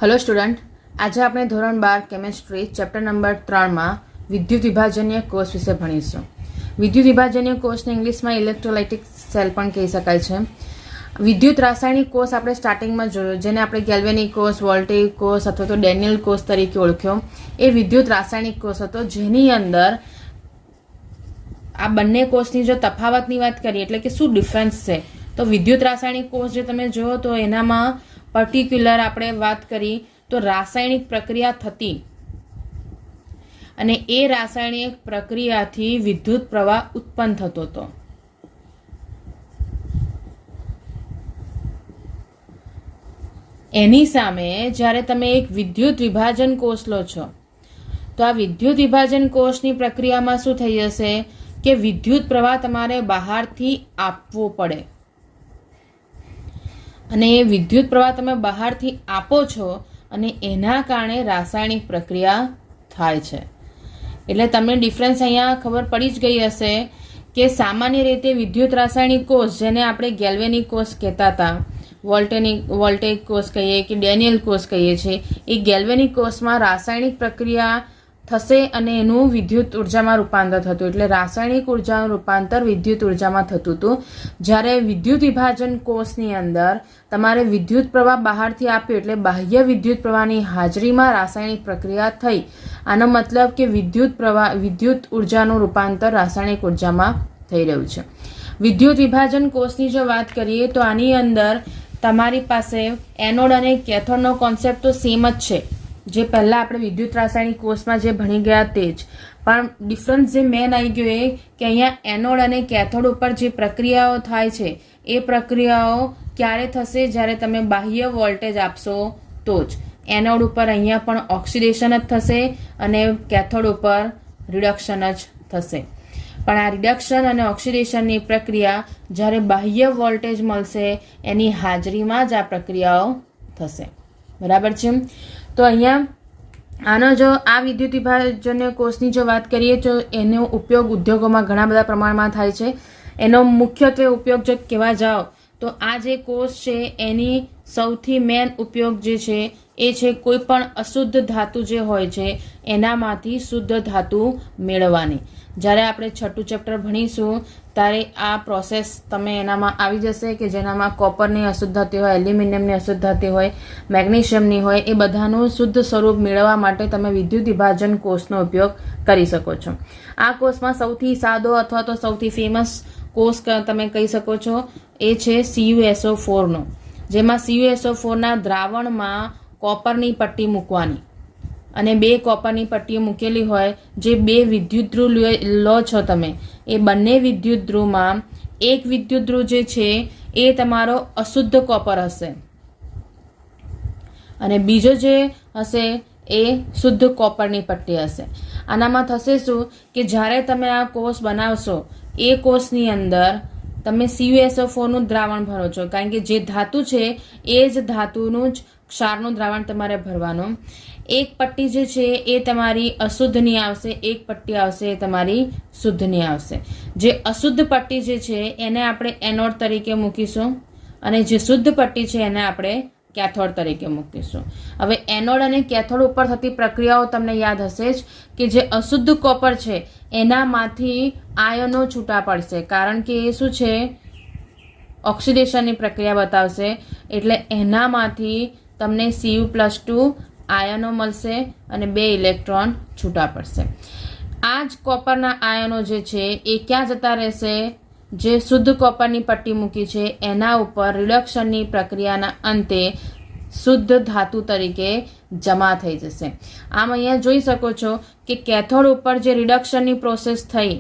Hello student, आज આપણે ધોરણ 12 કેમેસ્ટ્રી ચેપ્ટર નંબર 3 માં વિદ્યુત વિભાજનીય કોષ વિશે ભણીશું। વિદ્યુત વિભાજનીય કોષને ઇંગ્લિશમાં ઇલેક્ટ્રોલાઇટિક સેલ પણ કહી શકાય છે। વિદ્યુત રાસાયણિક કોષ આપણે સ્ટાર્ટિંગમાં જોયો, જેને આપણે ગેલ્વેનિક કોષ, વોલ્ટેઇક કોષ અથવા તો ડેનિયલ કોષ તરીકે ઓળખ્યો। એ વિદ્યુત રાસાયણિક કોષ હતો, જેની અંદર આ બંને કોષની જો તફાવતની વાત કરીએ એટલે કે શું ડિફરન્સ છે, તો વિદ્યુત રાસાયણિક કોષ જે તમે જોયો તો એનામાં પર્ટિક્યુલર આપણે વાત કરી તો રાસાયણિક પ્રક્રિયા થતી અને એ રાસાયણિક પ્રક્રિયાથી વિદ્યુત પ્રવાહ ઉત્પન્ન થતો હતો। એની સામે જ્યારે તમે એક વિદ્યુત વિભાજન કોષ લો છો તો આ વિદ્યુત વિભાજન કોષની પ્રક્રિયામાં શું થઈ જશે કે વિદ્યુત પ્રવાહ તમારે બહારથી આપવો પડે અને એ વિદ્યુત પ્રવાહ તમે બહારથી આપો છો અને એના કારણે રાસાયણિક પ્રક્રિયા થાય છે। એટલે તમને ડિફરન્સ અહીંયા ખબર પડી જ ગઈ હશે કે સામાન્ય રીતે વિદ્યુત રાસાયણિક કોષ, જેને આપણે ગેલ્વેનિક કોષ કહેતા હતા, વોલ્ટેઇક કોષ કહીએ કે ડેનિયલ કોષ કહીએ છીએ, એ ગેલ્વેનિક કોષમાં રાસાયણિક પ્રક્રિયા થશે અને એનું વિદ્યુત ઉર્જામાં રૂપાંતર થતું, એટલે રાસાયણિક ઉર્જાનું રૂપાંતર વિદ્યુત ઉર્જામાં થતું હતું। જ્યારે વિદ્યુત વિભાજન કોષની અંદર તમારે વિદ્યુત પ્રવાહ બહારથી આપ્યો એટલે બાહ્ય વિદ્યુત પ્રવાહની હાજરીમાં રાસાયણિક પ્રક્રિયા થઈ। આનો મતલબ કે વિદ્યુત ઉર્જાનું રૂપાંતર રાસાયણિક ઉર્જામાં થઈ રહ્યું છે। વિદ્યુત વિભાજન કોષની જો વાત કરીએ તો આની અંદર તમારી પાસે એનોડ અને કેથોડનો કોન્સેપ્ટ તો સેમ જ છે, જે પહેલા આપણે વિદ્યુત રાસાયણિક કોષમાં જે ભણી ગયા તે જ, પણ ડિફરન્સ જે મેન આવી ગયો એ કે અહીંયા એનોડ અને કેથોડ ઉપર જે પ્રક્રિયાઓ થાય છે એ પ્રક્રિયાઓ ક્યારે થશે, જ્યારે તમે બાહ્ય વોલ્ટેજ આપશો તો જ। એનોડ ઉપર અહીંયા પણ ઓક્સિડેશન જ થશે અને કેથોડ ઉપર રિડક્શન જ થશે, પણ આ રિડક્શન અને ઓક્સિડેશનની પ્રક્રિયા જ્યારે બાહ્ય વોલ્ટેજ મળશે એની હાજરીમાં જ આ પ્રક્રિયાઓ થશે। બરાબર છે? તો અહીંયા આનો જો આ વિદ્યુત વિભાજનીય કોષની જો વાત કરીએ તો એનો ઉપયોગ ઉદ્યોગોમાં ઘણા બધા પ્રમાણમાં થાય છે। એનો મુખ્યત્વે ઉપયોગ જો કહેવા જાઓ તો આ જે કોષ છે એની સૌથી મેન ઉપયોગ જે છે એ છે કોઈ પણ અશુદ્ધ ધાતુ જે હોય છે એનામાંથી શુદ્ધ ધાતુ મેળવવાની। જ્યારે આપણે છઠ્ઠું ચેપ્ટર ભણીશું ત્યારે આ પ્રોસેસ તમે એનામાં આવી જશે કે જેનામાં કોપરની અશુદ્ધતા હોય, એલ્યુમિનિયમની અશુદ્ધતા હોય, મેગ્નેશિયમની હોય, એ બધાનું શુદ્ધ સ્વરૂપ મેળવવા માટે તમે વિદ્યુત વિભાજન કોષનો ઉપયોગ કરી શકો છો। આ કોષમાં સૌથી સાદો અથવા તો સૌથી ફેમસ કોષ તમે કહી શકો છો એ છે CuSO4 નો, જેમાં CuSO4 ના દ્રાવણમાં કોપરની પટ્ટી મૂકવાની અને બે કોપરની પટ્ટીઓ મૂકેલી હોય, જે બે વિદ્યુત ધ્રુવ લો છો તમે, એ બંને વિદ્યુત ધ્રુવમાં એક વિદ્યુત ધ્રુવ જે છે એ તમારો અશુદ્ધ કોપર હશે અને બીજો જે હશે એ શુદ્ધ કોપરની પટ્ટી હશે। આનામાં થશે શું કે જ્યારે તમે આ કોષ બનાવશો એ કોષની અંદર તમે CuSO4 નું દ્રાવણ ભરો છો, કારણ કે જે ધાતુ છે એ જ ધાતુનું જ ક્ષારનું દ્રાવણ તમારે ભરવાનું। એક પટ્ટી જે છે એ તમારી અશુદ્ધની આવશે, એક પટ્ટી આવશે એ તમારી શુદ્ધની આવશે। જે અશુદ્ધ પટ્ટી જે છે એને આપણે એનોડ તરીકે મૂકીશું અને જે શુદ્ધ પટ્ટી છે એને આપણે કેથોડ તરીકે મૂકીશું। હવે એનોડ અને કેથોડ ઉપર થતી પ્રક્રિયાઓ તમને યાદ હશે જ કે જે અશુદ્ધ કોપર છે એનામાંથી આયનો છૂટા પડશે, કારણ કે એ શું છે ઓક્સિડેશનની પ્રક્રિયા બતાવશે, એટલે એનામાંથી તમને Cu+2 આયનો મળશે અને 2 ઇલેક્ટ્રોન છૂટા પડશે। આ જ કોપરના આયનો જે છે એ ક્યાં જતા રહેશે, જે શુદ્ધ કોપરની પટ્ટી મૂકી છે એના ઉપર રિડક્શનની પ્રક્રિયાના અંતે શુદ્ધ ધાતુ તરીકે જમા થઈ જશે। આમ અહીંયા જોઈ શકો છો કે કેથોડ ઉપર જે રિડક્શનની પ્રોસેસ થઈ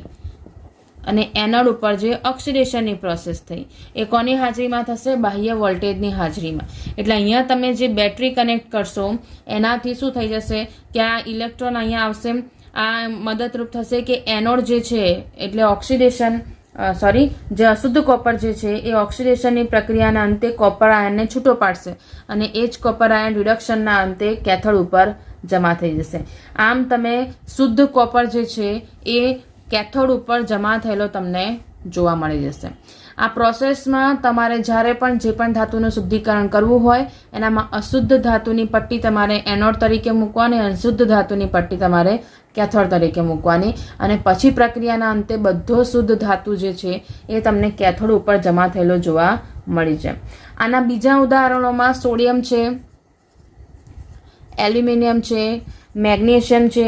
અને એનોડ ઉપર જે ઓક્સિડેશનની પ્રોસેસ થઈ એ કોની હાજરીમાં થશે, બાહ્ય વોલ્ટેજની હાજરીમાં। એટલે અહીંયા તમે જે બેટરી કનેક્ટ કરશો એનાથી શું થઈ જશે કે આ ઇલેક્ટ્રોન અહીંયા આવશે, આ મદદરૂપ થશે કે એનોડ જે છે એટલે જે અશુદ્ધ કોપર જે છે એ ઓક્સિડેશનની પ્રક્રિયાના અંતે કોપર આયનને છૂટો પાડશે અને એ જ કોપર આયન રિડક્શનના અંતે કેથોડ ઉપર જમા થઈ જશે। આમ તમે શુદ્ધ કોપર જે છે એ કેથોડ ઉપર જમા થયેલો તમને જોવા મળી જશે। આ પ્રોસેસમાં તમારે જ્યારે પણ જે પણ ધાતુનું શુદ્ધિકરણ કરવું હોય એનામાં અશુદ્ધ ધાતુની પટ્ટી તમારે એનોડ તરીકે મૂકવાની, અશુદ્ધ ધાતુની પટ્ટી તમારે કેથોડ તરીકે મૂકવાની, અને પછી પ્રક્રિયાના અંતે બધો શુદ્ધ ધાતુ જે છે એ તમને કેથોડ ઉપર જમા થયેલો જોવા મળી જાય. આના બીજા ઉદાહરણોમાં સોડિયમ છે, એલ્યુમિનિયમ છે, મેગ્નેશિયમ છે,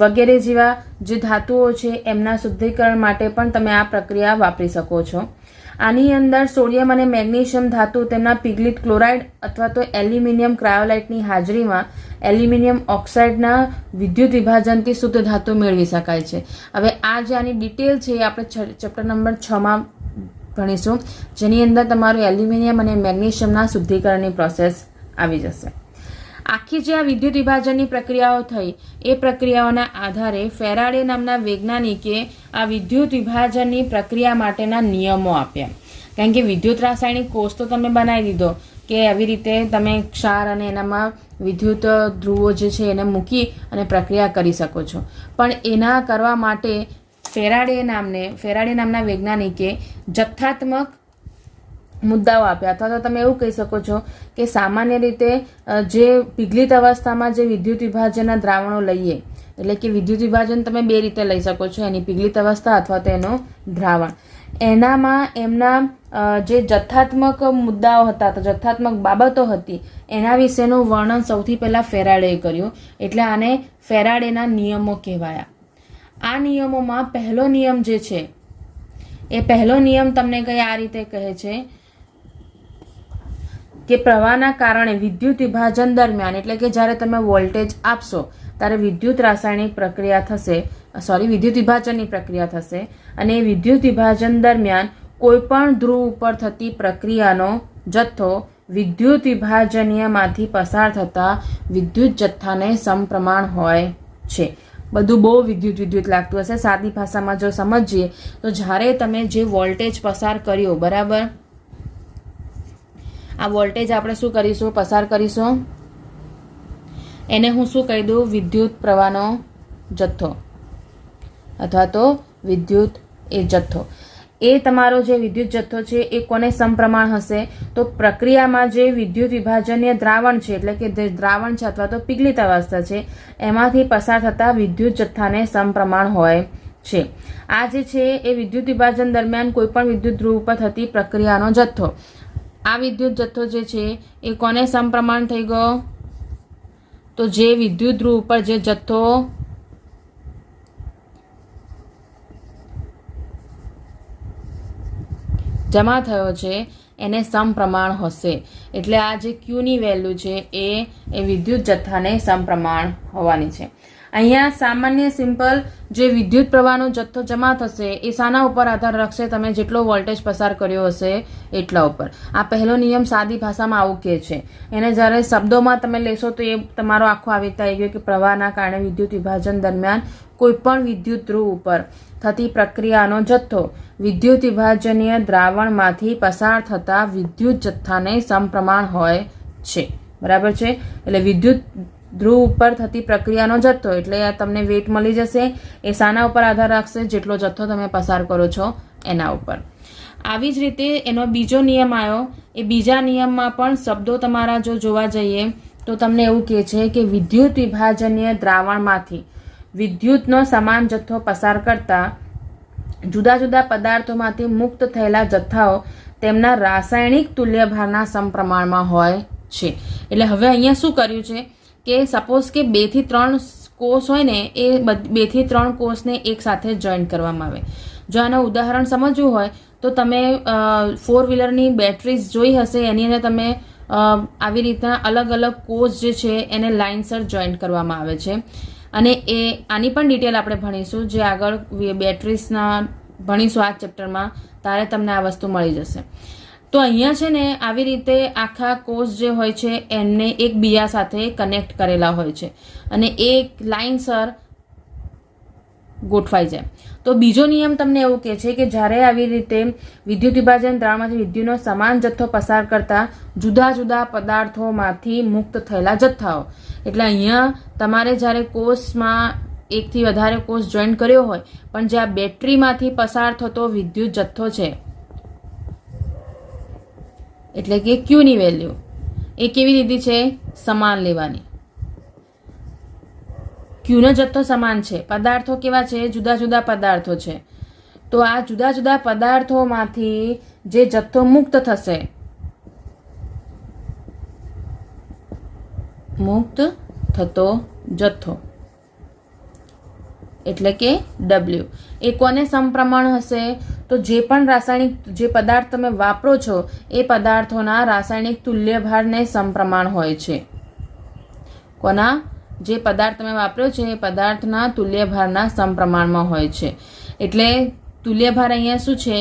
વગેરે જેવા જે ધાતુઓ છે એમના શુદ્ધિકરણ માટે પણ તમે આ પ્રક્રિયા વાપરી શકો છો. આની અંદર સોડિયમ અને મેગ્નેશિયમ ધાતુ તેમના પિગલિત ક્લોરાઇડ અથવા તો એલ્યુમિનિયમ ક્રાયોલાઇટની હાજરીમાં એલ્યુમિનિયમ ઓક્સાઇડના વિદ્યુત વિભાજનથી શુદ્ધ ધાતુ મેળવી શકાય છે. હવે આ જે આની ડિટેલ છે એ આપણે ચેપ્ટર નંબર 6માં ભણીશું, જેની અંદર તમારું એલ્યુમિનિયમ અને મેગ્નેશિયમના શુદ્ધિકરણની પ્રોસેસ આવી જશે. આખી જે આ વિદ્યુત વિભાજનની પ્રક્રિયાઓ થઈ એ પ્રક્રિયાઓના આધારે ફેરાડે નામના વૈજ્ઞાનિકે આ વિદ્યુત વિભાજનની પ્રક્રિયા માટેના નિયમો આપ્યા. કારણ કે વિદ્યુત રાસાયણિક કોષ તો તમે બનાવી દીધો કે આવી રીતે તમે ક્ષાર અને એનામાં વિદ્યુત ધ્રુવો જે છે એને મૂકી અને પ્રક્રિયા કરી શકો છો, પણ એના કરવા માટે ફેરાડે નામના વૈજ્ઞાનિકે જથ્થાત્મક મુદ્દાઓ આપ્યા, અથવા તો તમે એવું કહી શકો છો કે સામાન્ય રીતે જે પિઘલિત અવસ્થામાં જે વિદ્યુત વિભાજનના દ્રાવણો લઈએ, એટલે કે વિદ્યુત વિભાજન તમે બે રીતે લઈ શકો છો, એની પિઘલિત અવસ્થા અથવા તો એનું દ્રાવણ. એનામાં એમના જે જથ્થાત્મક મુદ્દાઓ હતા, તો જથ્થાત્મક બાબતો હતી, એના વિશેનું વર્ણન સૌથી પહેલાં ફેરાડેએ કર્યું, એટલે આને ફેરાડેના નિયમો કહેવાયા. આ નિયમોમાં પહેલો નિયમ જે છે એ પહેલો નિયમ તમને કંઈ આ રીતે કહે છે કે પ્રવાહના કારણે વિદ્યુત વિભાજન દરમિયાન, એટલે કે જ્યારે તમે વોલ્ટેજ આપશો ત્યારે વિદ્યુત વિભાજનની પ્રક્રિયા થશે, અને વિદ્યુત વિભાજન દરમિયાન કોઈ પણ ધ્રુવ ઉપર થતી પ્રક્રિયાનો જથ્થો વિદ્યુત વિભાજનીયમાંથી પસાર થતા વિદ્યુત જથ્થાને સમપ્રમાણ હોય છે. બધું બહુ વિદ્યુત લાગતું હશે, સાદી ભાષામાં જો સમજીએ તો જ્યારે તમે જે વોલ્ટેજ પસાર કર્યો, બરાબર, આ વોલ્ટેજ આપણે શું કરીશું, પસાર કરીશું, એને હું શું કહી દઉં, વિદ્યુત પ્રવાહનો જથ્થો અથવા તો વિદ્યુત એ જથ્થો. એ તમારો જે વિદ્યુત જથ્થો છે એ કોને સમપ્રમાણ હશે, તો પ્રક્રિયામાં જે વિદ્યુત વિભાજનીય દ્રાવણ છે, એટલે કે જે દ્રાવણ છે અથવા તો પિઘલિત અવસ્થા છે, એમાંથી પસાર થતા વિદ્યુત જથ્થાને સમપ્રમાણ હોય છે. આ જે છે એ વિદ્યુત વિભાજન દરમિયાન કોઈ પણ વિદ્યુત ધ્રુવ ઉપર થતી પ્રક્રિયાનો જથ્થો, આ વિદ્યુત જથ્થો જે છે એ કોને સમપ્રમાણ થઈ ગયો, તો જે વિદ્યુત ધ્રુવ ઉપર જે જથ્થો જમા થયો છે એને સમપ્રમાણ હશે. એટલે આ જે ક્યુની વેલ્યુ છે એ વિદ્યુત જથ્થાને સમપ્રમાણ હોવાની છે. અહીંયા સામાન્ય સિમ્પલ જે વિદ્યુત પ્રવાહનો જથ્થો જમા થશે એ શાના ઉપર આધાર રાખશે, તમે જેટલો વોલ્ટેજ પસાર કર્યો હશે એટલા ઉપર. આ પહેલો નિયમ સાદી ભાષામાં આવું કહે છે. એને જ્યારે શબ્દોમાં તમે લેશો તો એ તમારો આખો આવી રીતે આવી ગયો કે પ્રવાહના કારણે વિદ્યુત વિભાજન દરમિયાન કોઈ પણ વિદ્યુત ધ્રુવ ઉપર થતી પ્રક્રિયાનો જથ્થો વિદ્યુત વિભાજનીય દ્રાવણમાંથી પસાર થતા વિદ્યુત જથ્થાને સમપ્રમાણ હોય છે. બરાબર છે. એટલે વિદ્યુત ધ્રુવ ઉપર થતી પ્રક્રિયાનો જથ્થો, એટલે તમને વેટ મળી જશે. એ શાના ઉપર આધાર રાખશે, જેટલો જથ્થો તમે પસાર કરો છો એના ઉપર. આવી જ રીતે એનો બીજો નિયમ આવ્યો. એ બીજા નિયમમાં પણ શબ્દો તમારા જો જોવા જઈએ તો તમને એવું કહે છે કે વિદ્યુત વિભાજનીય દ્રાવણમાંથી વિદ્યુતનો સમાન જથ્થો પસાર કરતા જુદા જુદા પદાર્થોમાંથી મુક્ત થયેલા જથ્થાઓ તેમના રાસાયણિક તુલ્યભારના સમપ્રમાણમાં હોય છે. એટલે હવે અહીંયા શું કર્યું છે કે સપોઝ કે 2 થી 3 કોષ હોય ને, એ 2 થી 3 કોષને એક સાથે જોઈન્ટ કરવામાં આવે. જો આનું ઉદાહરણ સમજવું હોય તો તમે 4 વ્હીલરની બેટરીઝ જોઈ હશે, એની અંદર તમે આવી રીતના અલગ અલગ કોષ જે છે એને લાઇનસર જોઈન્ટ કરવામાં આવે છે. અને આની પણ ડિટેલ આપણે ભણીશું, જે આગળ બેટરીઝના ભણીશું આ ચેપ્ટરમાં, ત્યારે તમને આ વસ્તુ મળી જશે. તો અહીંયા છે ને આવી રીતે આખા કોષ જે હોય છે એમને એકબીજા સાથે કનેક્ટ કરેલા હોય છે અને એક લાઇનસર ગોઠવાઈ જાય. તો બીજો નિયમ તમને એવું કહે છે કે જ્યારે આવી રીતે વિદ્યુત વિભાજન દ્રાવણમાંથી વિદ્યુતનો સમાન જથ્થો પસાર કરતા જુદા જુદા પદાર્થોમાંથી મુક્ત થયેલા જથ્થાઓ, એટલે અહીંયા તમારે જ્યારે કોષમાં એકથી વધારે કોષ જોઈન્ટ કર્યો હોય પણ જે આ બેટરીમાંથી પસાર થતો વિદ્યુત જથ્થો છે, એટલે કે ક્યુની વેલ્યુ એ કેવી લીધી છે? સમાન લેવાની. ક્યુનો જથ્થો સમાન છે, પદાર્થો કેવા છે? જુદા જુદા પદાર્થો છે. તો આ જુદા જુદા પદાર્થોમાંથી જે જથ્થો મુક્ત થશે, મુક્ત થતો જથ્થો એટલે કે W એ કોને સમપ્રમાણ હશે? તો જે પણ રાસાયણિક જે પદાર્થ તમે વાપરો છો એ પદાર્થોના રાસાયણિક તુલ્યભારને સમપ્રમાણ હોય છે. કોના? જે પદાર્થ તમે વાપર્યો છે એ પદાર્થના તુલ્યભારના સમપ્રમાણમાં હોય છે. એટલે તુલ્યભાર અહીંયા શું છે?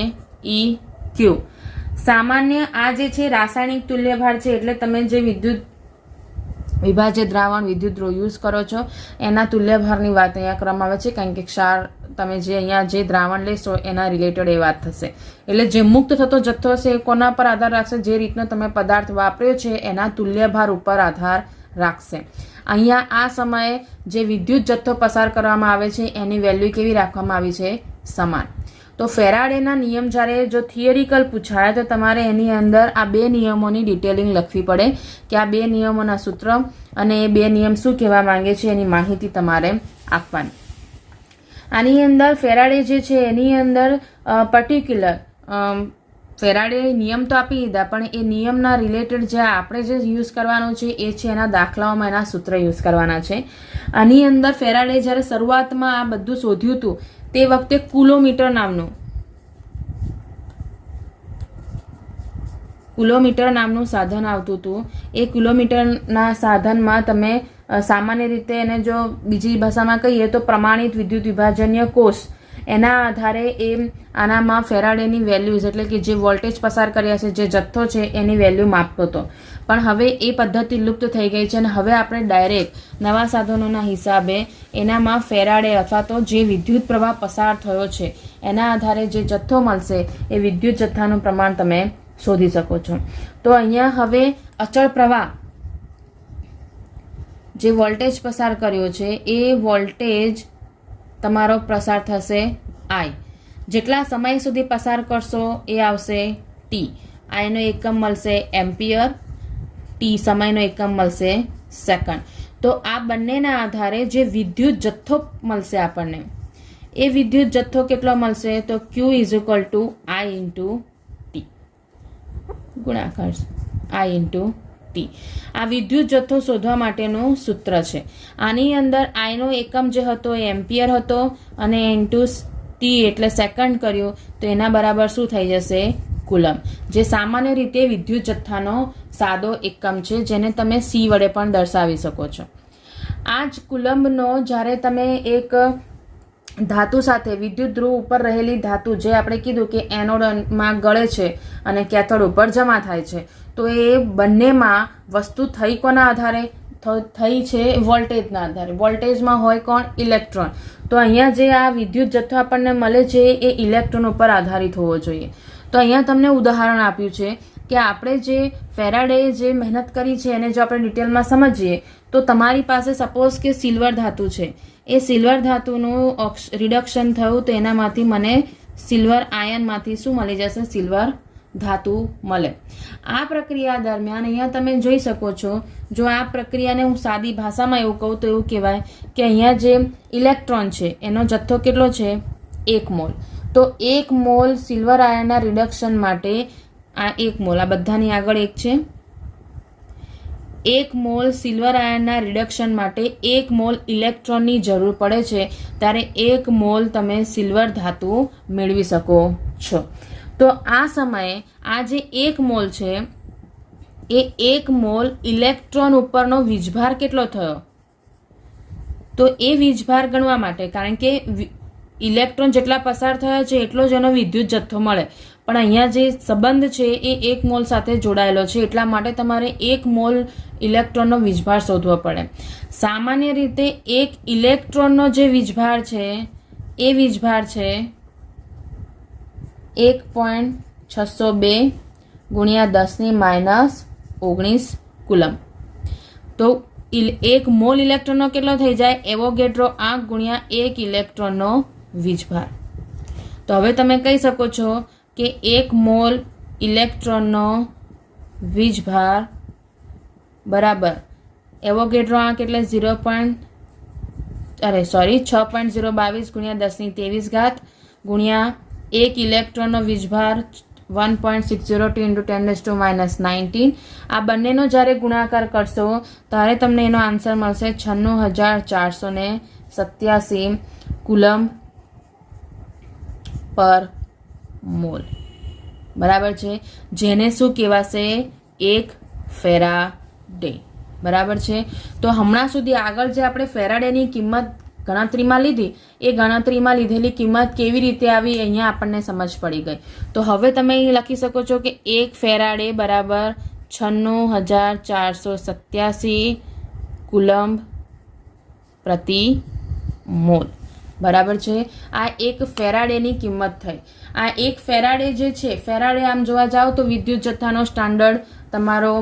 EQ. સામાન્ય આ જે છે રાસાયણિક તુલ્યભાર છે, એટલે તમે જે વિદ્યુત વિભાજ્ય દ્રાવણ વિદ્યુત દ્રોહ યુઝ કરો છો એના તુલ્યભારની વાત અહીંયા કરવામાં આવે છે, કારણ કે ક્ષાર તમે જે અહીંયા જે દ્રાવણ લેશો એના રિલેટેડ એ વાત થશે. એટલે જે મુક્ત થતો જથ્થો હશે એ કોના પર આધાર રાખશે? જે રીતનો તમે પદાર્થ વાપર્યો છે એના તુલ્યભાર ઉપર આધાર રાખશે. અહીંયા આ સમયે જે વિદ્યુત જથ્થો પસાર કરવામાં આવે છે એની વેલ્યુ કેવી રાખવામાં આવી છે? સમાન. તો ફેરાડેના નિયમ જ્યારે જો થિયરિકલ પૂછાય તો તમારે એની અંદર આ બે નિયમોની ડિટેલિંગ લખવી પડે કે આ બે નિયમોના સૂત્ર અને એ બે નિયમ શું કહેવા માંગે છે એની માહિતી તમારે આપવાની. આની અંદર ફેરાડે જે છે એની અંદર પર્ટિક્યુલર ફેરાડે નિયમ તો આપી દીધા, પણ એ નિયમના રિલેટેડ જે આપણે જે યુઝ કરવાનું છે એ છે એના દાખલાઓમાં એના સૂત્ર યુઝ કરવાના છે. આની અંદર ફેરાડે જ્યારે શરૂઆતમાં આ બધું શોધ્યું હતું તે વખતે કુલોમીટર નામનું સાધન આવતું હતું. એ કિલોમીટરના સાધનમાં તમે સામાન્ય રીતે એને જો બીજી ભાષામાં કહીએ તો પ્રમાણિત વિદ્યુત વિભાજનીય કોષ, એના આધારે એ આનામાં ફેરાડેની વેલ્યુઝ એટલે કે જે વોલ્ટેજ પસાર કર્યા છે જે જથ્થો છે એની વેલ્યુ માપતો હતો. પણ હવે એ પદ્ધતિ લુપ્ત થઈ ગઈ છે અને હવે આપણે ડાયરેક્ટ નવા સાધનોના હિસાબે એનામાં ફેરાડે અથવા તો જે વિદ્યુત પ્રવાહ પસાર થયો છે એના આધારે જે જથ્થો મળશે એ વિદ્યુત જથ્થાનું પ્રમાણ તમે શોધી શકો છો. તો અહીંયા હવે અચળ પ્રવાહ જે વોલ્ટેજ પસાર કર્યો છે એ વોલ્ટેજ તમારો પસાર થશે I. જેટલા સમય સુધી પસાર કરશો એ આવશે T. આઈનો એકમ મળશે એમ્પિયર, T સમયનો એકમ મળશે સેકન્ડ. તો આ બંનેના આધારે જે વિદ્યુત જથ્થો મળશે આપણને એ વિદ્યુત જથ્થો કેટલો મળશે? તો Q = I × T ગુણાકાર I × T. આ વિદ્યુત જથ્થો શોધવા માટેનું સૂત્ર છે. આની અંદર આઈનો એકમ જે હતો એ એમ્પિયર હતો અને × T એટલે સેકન્ડ કર્યું તો એના બરાબર શું થઈ જશે? કુલમ. જે સામાન્ય રીતે વિદ્યુત જથ્થાનો સાદો એકમ છે જેને તમે C વડે પણ દર્શાવી શકો છો. આ જ કુલંબનો જ્યારે તમે એક ધાતુ સાથે વિદ્યુત ધ્રુવ ઉપર રહેલી ધાતુ જે આપણે કીધું કે એનોડમાં ગળે છે અને કેથોડ ઉપર જમા થાય છે, તો એ બંનેમાં વસ્તુ થઈ કોના આધારે થઈ છે? વોલ્ટેજના આધારે. વોલ્ટેજમાં હોય કોણ? ઇલેક્ટ્રોન. તો અહીંયા જે આ વિદ્યુત જથ્થો આપણને મળે છે એ ઇલેક્ટ્રોન ઉપર આધારિત હોવો જોઈએ. તો અહીંયા તમને ઉદાહરણ આપ્યું છે કે આપણે જે ફેરાડે જે મહેનત કરી છે એને જો આપણે ડિટેલમાં સમજીએ તો તમારી પાસે સપોઝ કે સિલ્વર ધાતુ છે, એ સિલ્વર ધાતુનું રિડક્શન થયું તો એનામાંથી મને સિલ્વર આયનમાંથી શું મળી જશે? સિલ્વર ધાતુ મળે. આ પ્રક્રિયા દરમિયાન અહીંયા તમે જોઈ શકો છો, જો આ પ્રક્રિયાને હું સાદી ભાષામાં એવું કહું તો એવું કહેવાય કે અહીંયા જે ઇલેક્ટ્રોન છે એનો જથ્થો કેટલો છે? 1 મોલ. તો 1 મોલ સિલ્વર આયનના રિડક્શન માટે આ 1 મોલ, આ બધાની આગળ 1 છે, 1 મોલ સિલ્વર આયનના રિડક્શન માટે 1 મોલ ઇલેક્ટ્રોનની જરૂર પડે છે. ત્યારે 1 મોલ તમે સિલ્વર ધાતુ મેળવી શકો છો. તો આ સમયે આ જે 1 મોલ છે એ 1 મોલ ઇલેક્ટ્રોન ઉપરનો વીજભાર કેટલો થયો? તો એ વીજભાર ગણવા માટે, કારણ કે ઇલેક્ટ્રોન જેટલા પસાર થયા છે એટલો જ એનો વિદ્યુત જથ્થો મળે, પણ અહીંયા જે સંબંધ છે એ 1 મોલ સાથે જોડાયેલો છે, એટલા માટે તમારે 1 મોલ ઇલેક્ટ્રોનનો વીજભાર શોધવો પડે. સામાન્ય રીતે 1 ઇલેક્ટ્રોનનો જે વીજભાર છે એ વીજભાર છે 1.602 × 10⁻⁹ કુલમ. તો 1 મોલ ઇલેક્ટ્રોનનો કેટલો થઈ જાય? એવોગેડ્રો આંક × 1 ઇલેક્ટ્રોનનો વીજભાર. તો હવે તમે કહી શકો છો કે 1 મોલ ઇલેક્ટ્રોનનો વીજભાર બરાબર એવોગેડ્રો આંક એટલે 6.022 ગુણ્યા 10⁻23 ઘાત ગુણ્યા 1 ઇલેક્ટ્રોનનો વીજભાર 1.602 × 10⁻−19. આ બંનેનો જ્યારે ગુણાકાર કરશો ત્યારે તમને એનો આન્સર મળશે 96,487 કુલમ્બ પર મોલ. બરાબર છે, જેને શું કહેવાશે? 1 ફેરાડે. બરાબર છે. તો હમણાં સુધી આગળ જે આપણે ફેરાડેની કિંમત ગણતરીમાં લીધી એ ગણતરીમાં લીધેલી કિંમત કેવી રીતે આવી અહીંયા આપણને સમજ પડી ગઈ. તો હવે તમે અહીં લખી શકો છો કે 1 ફેરાડે બરાબર 96,487 કુલમ્બ પ્રતિ મોલ. બરાબર છે. આ 1 ફેરાડેની કિંમત થઈ. આ 1 ફેરાડે જે છે, ફેરાડે આમ જોવા જાઓ તો વિદ્યુત જથ્થાનો સ્ટાન્ડર્ડ તમારો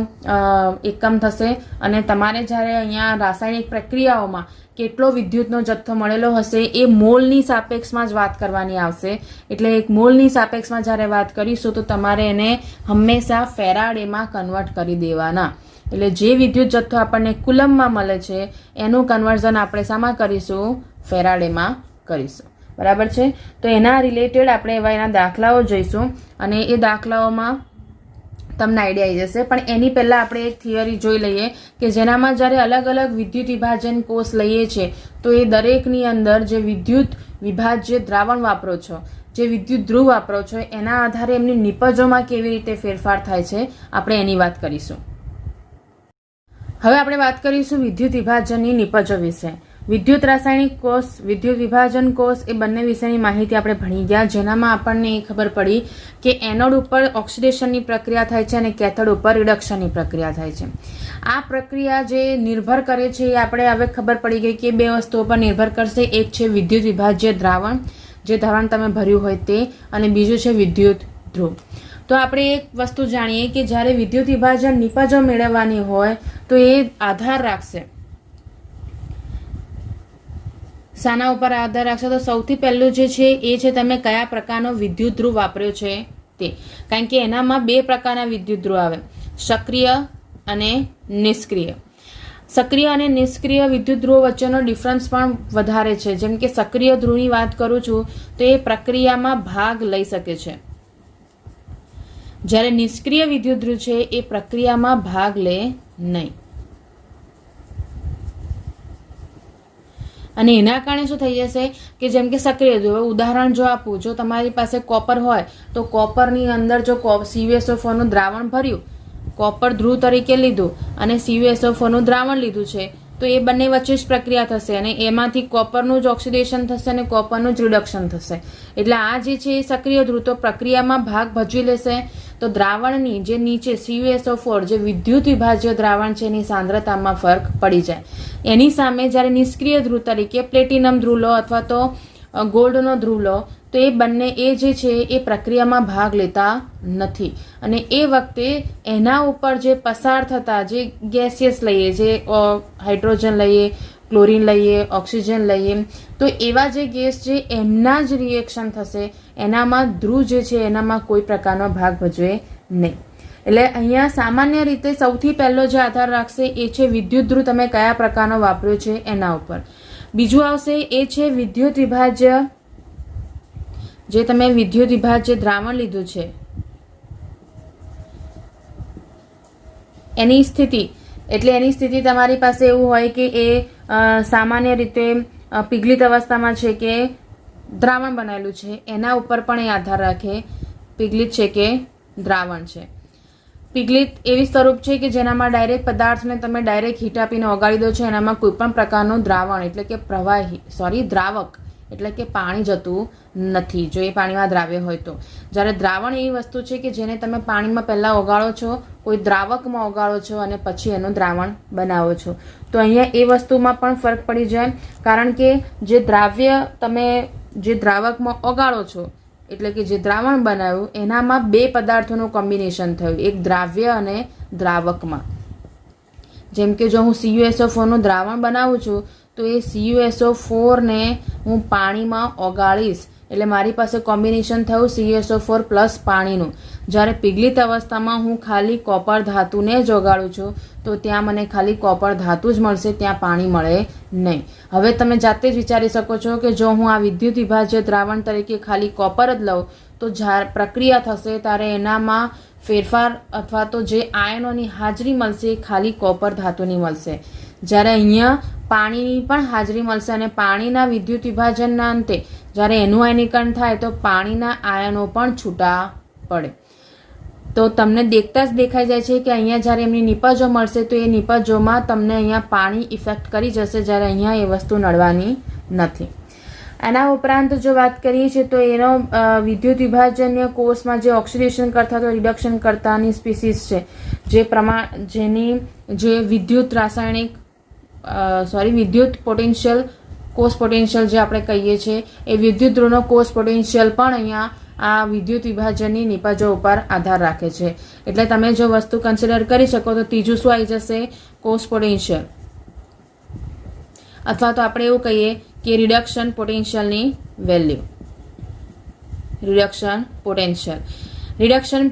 એકમ થશે અને તમારે જ્યારે અહીંયા રાસાયણિક પ્રક્રિયાઓમાં કેટલો વિદ્યુતનો જથ્થો મળેલો હશે એ મોલની સાપેક્ષમાં જ વાત કરવાની આવશે. એટલે એક મોલની સાપેક્ષમાં જ્યારે વાત કરીશું તો તમારે એને હંમેશા ફેરાડેમાં કન્વર્ટ કરી દેવાના. એટલે જે વિદ્યુત જથ્થો આપણને કુલમમાં મળે છે એનું કન્વર્ઝન આપણે શામાં કરીશું? ફેરાડેમાં કરીશું. બરાબર છે. તો એના રિલેટેડ આપણે એના દાખલાઓ જોઈશું અને એ દાખલાઓમાં તમને આઈડિયા આવી જશે. પણ એની પહેલાં આપણે એક થિયરી જોઈ લઈએ કે જેનામાં જ્યારે અલગ અલગ વિદ્યુત વિભાજન કોષ લઈએ છીએ તો એ દરેકની અંદર જે વિદ્યુત વિભાજ્ય દ્રાવણ વાપરો છો, જે વિદ્યુત ધ્રુવ વાપરો છો એના આધારે એમની નિપજોમાં કેવી રીતે ફેરફાર થાય છે આપણે એની વાત કરીશું. હવે આપણે વાત કરીશું વિદ્યુત વિભાજનની નિપજો વિશે. વિદ્યુત રાસાયણિક કોષ, વિદ્યુત વિભાજન કોષ એ બંને વિશેની માહિતી આપણે ભણી ગયા, જેનામાં આપણને એ ખબર પડી કે એનોડ ઉપર ઓક્સિડેશનની પ્રક્રિયા થાય છે અને કેથોડ ઉપર રિડક્શનની પ્રક્રિયા થાય છે. આ પ્રક્રિયા જે નિર્ભર કરે છે એ આપણે હવે ખબર પડી ગઈ કે બે વસ્તુઓ પર નિર્ભર કરશે. એક છે વિદ્યુત વિભાજ્ય દ્રાવણ, જે દ્રાવણ તમે ભર્યું હોય તે, અને બીજું છે વિદ્યુત ધ્રુવ. તો આપણે એક વસ્તુ જાણીએ કે જ્યારે વિદ્યુત વિભાજન નિપજો મેળવવાની હોય તો એ આધાર રાખશે. શાના ઉપર આધાર રાખશે? તો સૌથી પહેલું જે છે એ છે તમે કયા પ્રકારનો વિદ્યુત ધ્રુવ વાપર્યો છે તે. કારણ કે એનામાં બે પ્રકારના વિદ્યુત ધ્રુવ આવે, સક્રિય અને નિષ્ક્રિય. સક્રિય અને નિષ્ક્રિય વિદ્યુત ધ્રુવ વચ્ચેનો ડિફરન્સ પણ વધારે છે. જેમ કે સક્રિય ધ્રુવની વાત કરું છું તો એ પ્રક્રિયામાં ભાગ લઈ શકે છે, જ્યારે નિષ્ક્રિય વિદ્યુત ધ્રુવ છે એ પ્રક્રિયામાં ભાગ લે નહીં. અને એના કારણે શું થઈ જશે કે જેમ કે સક્રિય ધ્રુવ, ઉદાહરણ જો આપું, જો તમારી પાસે કોપર હોય તો કોપરની અંદર જો CuSO4 નું દ્રાવણ ભર્યું, કોપર ધ્રુવ તરીકે લીધું અને CuSO4 નું દ્રાવણ લીધું છે તો એ બંને વચ્ચે જ પ્રક્રિયા થશે અને એમાંથી કોપરનું જ ઓક્સિડેશન થશે અને કોપરનું જ રિડક્શન થશે. એટલે આ જે છે એ સક્રિય ધ્રુવ તો પ્રક્રિયામાં ભાગ ભજવી લેશે. તો દ્રાવણની જે નીચે CuSO4 જે વિદ્યુત વિભાજ્ય દ્રાવણ છે એની સાંદ્રતામાં ફરક પડી જાય. એની સામે જ્યારે નિષ્ક્રિય ધ્રુવ તરીકે પ્લેટિનમ ધ્રુવ લો અથવા તો ગોલ્ડનો ધ્રુવ લો તો એ બંને એ જે છે એ પ્રક્રિયામાં ભાગ લેતા નથી. અને એ વખતે એના ઉપર જે પસાર થતા જે ગેસિયસ લઈએ, જે હાઇડ્રોજન લઈએ, ક્લોરીન લઈએ, ઓક્સિજન લઈએ, તો એવા જે ગેસ છે એમના જ રિએક્શન થશે. એનામાં ધ્રુવ જે છે એનામાં કોઈ પ્રકારનો ભાગ ભજવે નહીં. એટલે અહીંયા સામાન્ય રીતે સૌથી પહેલો જે આધાર રાખશે એ છે વિદ્યુત ધ્રુવ તમે કયા પ્રકારનો વાપર્યો છે એના ઉપર. બીજું આવશે એ છે વિદ્યુત વિભાજ્ય, જે તમે વિદ્યુત વિભાજ્ય દ્રાવણ લીધું છે એની સ્થિતિ. એટલે એની સ્થિતિ તમારી પાસે એવું હોય કે એ સામાન્ય રીતે પીગલિત અવસ્થામાં છે કે દ્રાવણ બનાવેલું છે, એના ઉપર પણ એ આધાર રાખે પીગલિત છે કે દ્રાવણ છે. પીગલિત એવી સ્વરૂપ છે કે જેનામાં ડાયરેક્ટ પદાર્થને તમે ડાયરેક્ટ હીટ આપીને ઓગાળી દો છો, એનામાં કોઈ પણ પ્રકારનું દ્રાવણ એટલે કે દ્રાવક એટલે કે પાણી જતું નથી, જો એ પાણીમાં દ્રાવ્ય હોય તો. જ્યારે દ્રાવણ એવી વસ્તુ છે કે જેને તમે પાણીમાં પહેલાં ઓગાળો છો, કોઈ દ્રાવકમાં ઓગાળો છો અને પછી એનું દ્રાવણ બનાવો છો. તો અહીંયા એ વસ્તુમાં પણ ફરક પડી જાય, કારણ કે જે દ્રાવ્ય તમે જે દ્રાવકમાં ઓગાળો છો એટલે કે જે દ્રાવણ બનાવ્યું એનામાં બે પદાર્થોનું કોમ્બિનેશન થયું, એક દ્રાવ્ય અને દ્રાવકમાં. જેમ કે જો હું CuSO4 નું દ્રાવણ બનાવું છું તો એ CuSO4 ને હું પાણીમાં ઓગાળીશ એટલે મારી પાસે કોમ્બિનેશન થયું CSO4 પ્લસ પાણીનું. જ્યારે પીગલિત અવસ્થામાં હું ખાલી કોપર ધાતુને જ ઓગાળું છું તો ત્યાં મને ખાલી કોપર ધાતુ જ મળશે, ત્યાં પાણી મળે નહીં. હવે તમે જાતે જ વિચારી શકો છો કે જો હું આ વિદ્યુત વિભાજ્ય દ્રાવણ તરીકે ખાલી કોપર જ લઉં તો જ્યારે પ્રક્રિયા થશે ત્યારે એનામાં ફેરફાર અથવા તો જે આયનોની હાજરી મળશે એ ખાલી કોપર ધાતુની મળશે. જ્યારે અહીંયા પાણીની પણ હાજરી મળશે અને પાણીના વિદ્યુત વિભાજનના અંતે જ્યારે એનું આયનીકરણ થાય તો પાણીના આયનો પણ છૂટા પડે. તો તમને દેખતા જ દેખાઈ જાય છે કે અહીંયા જ્યારે એમની નિપજો મળશે તો એ નિપજોમાં તમને અહીંયા પાણી ઇફેક્ટ કરી જશે, જ્યારે અહીંયા એ વસ્તુ નડવાની નથી. એના ઉપરાંત જો વાત કરીએ છીએ તો એનો વિદ્યુત વિભાજન્ય કોષમાં જે ઓક્સિડેશન કરતા તો રિડક્શન કરતાની સ્પીસીસ છે જેની જે વિદ્યુત રાસાયણિક વિદ્યુત પોટેન્શિયલ કોષ પોટેન્શિયલ જે આપણે કહીએ છીએ એ વિદ્યુત ધ્રુવનો કોષ પોટેન્શિયલ પણ અહીંયા આ વિદ્યુત વિભાજનની નિપજો ઉપર આધાર રાખે છે. એટલે તમે જો વસ્તુ કન્સિડર કરી શકો તો ત્રીજું શું આવી જશે? કોષ પોટેન્શિયલ, અથવા તો આપણે એવું કહીએ કે રિડક્શન પોટેન્શિયલની વેલ્યુ. રિડક્શન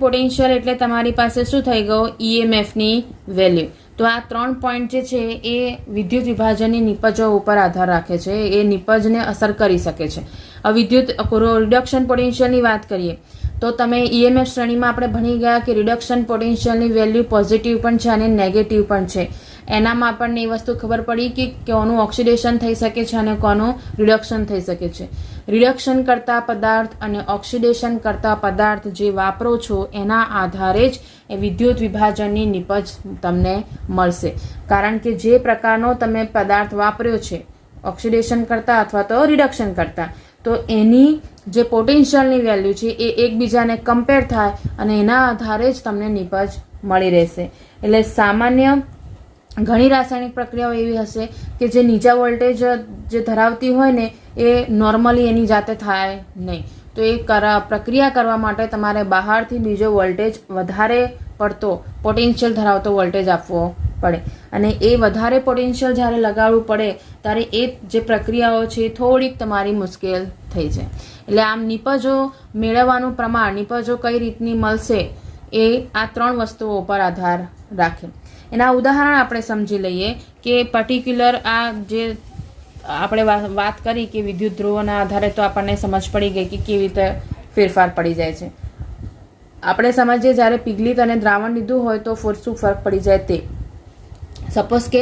પોટેન્શિયલ એટલે તમારી પાસે શું થઈ ગયો? EMFની વેલ્યુ. તો આ 3 પોઈન્ટ જે છે એ વિદ્યુત વિભાજનની નિપજો ઉપર આધાર રાખે છે, એ નિપજને અસર કરી શકે છે. રિડક્શન પોટેન્શિયલની વાત કરીએ તો તમે EMF શ્રેણીમાં આપણે ભણી ગયા કે રિડક્શન પોટેન્શિયલની વેલ્યુ પોઝિટિવ પણ છે અને નેગેટિવ પણ છે. એનામાં આપણને એ વસ્તુ ખબર પડી કે કોનું ઓક્સિડેશન થઈ શકે છે અને કોનું રિડક્શન થઈ શકે છે. રિડક્શન કરતા પદાર્થ અને ઓક્સિડેશન કરતા પદાર્થ જે વાપરો છો એના આધારે જ એ વિદ્યુત વિભાજનની નિપજ તમને મળશે. કારણ કે જે પ્રકારનો તમે પદાર્થ વાપર્યો છે ઓક્સિડેશન કરતા અથવા તો રિડક્શન કરતા, તો એની જે પોટેન્શિયલની વેલ્યુ છે એ એકબીજાને કમ્પેર થાય અને એના આધારે જ તમને નિપજ મળી રહેશે. એટલે સામાન્ય ઘણી રાસાયણિક પ્રક્રિયાઓ એવી હશે કે જે નીચા વોલ્ટેજ જે ધરાવતી હોય ને એ નોર્મલી એની જાતે થાય નહીં. તો એ પ્રક્રિયા કરવા માટે તમારે બહારથી બીજો વોલ્ટેજ વધારે પડતો પોટેન્શિયલ ધરાવતો વોલ્ટેજ આપવો પડે. અને એ વધારે પોટેન્શિયલ જ્યારે લગાડવું પડે ત્યારે એ જે પ્રક્રિયાઓ છે એ થોડીક તમારી મુશ્કેલ થઈ જાય. એટલે આમ નિપજો મેળવવાનું પ્રમાણ, નિપજો કઈ રીતની મળશે એ આ 3 વસ્તુઓ ઉપર આધાર રાખે. એના ઉદાહરણ આપણે સમજી લઈએ કે પર્ટિક્યુલર આ જે આપણે વાત કરી કે વિદ્યુત ધ્રુવોના આધારે તો આપણને સમજ પડી ગઈ કે કેવી રીતે ફેરફાર પડી જાય છે. આપણે સમજીએ જ્યારે પીગલિત અને દ્રાવણ લીધું હોય તો શું ફરક પડી જાય તે. સપોઝ કે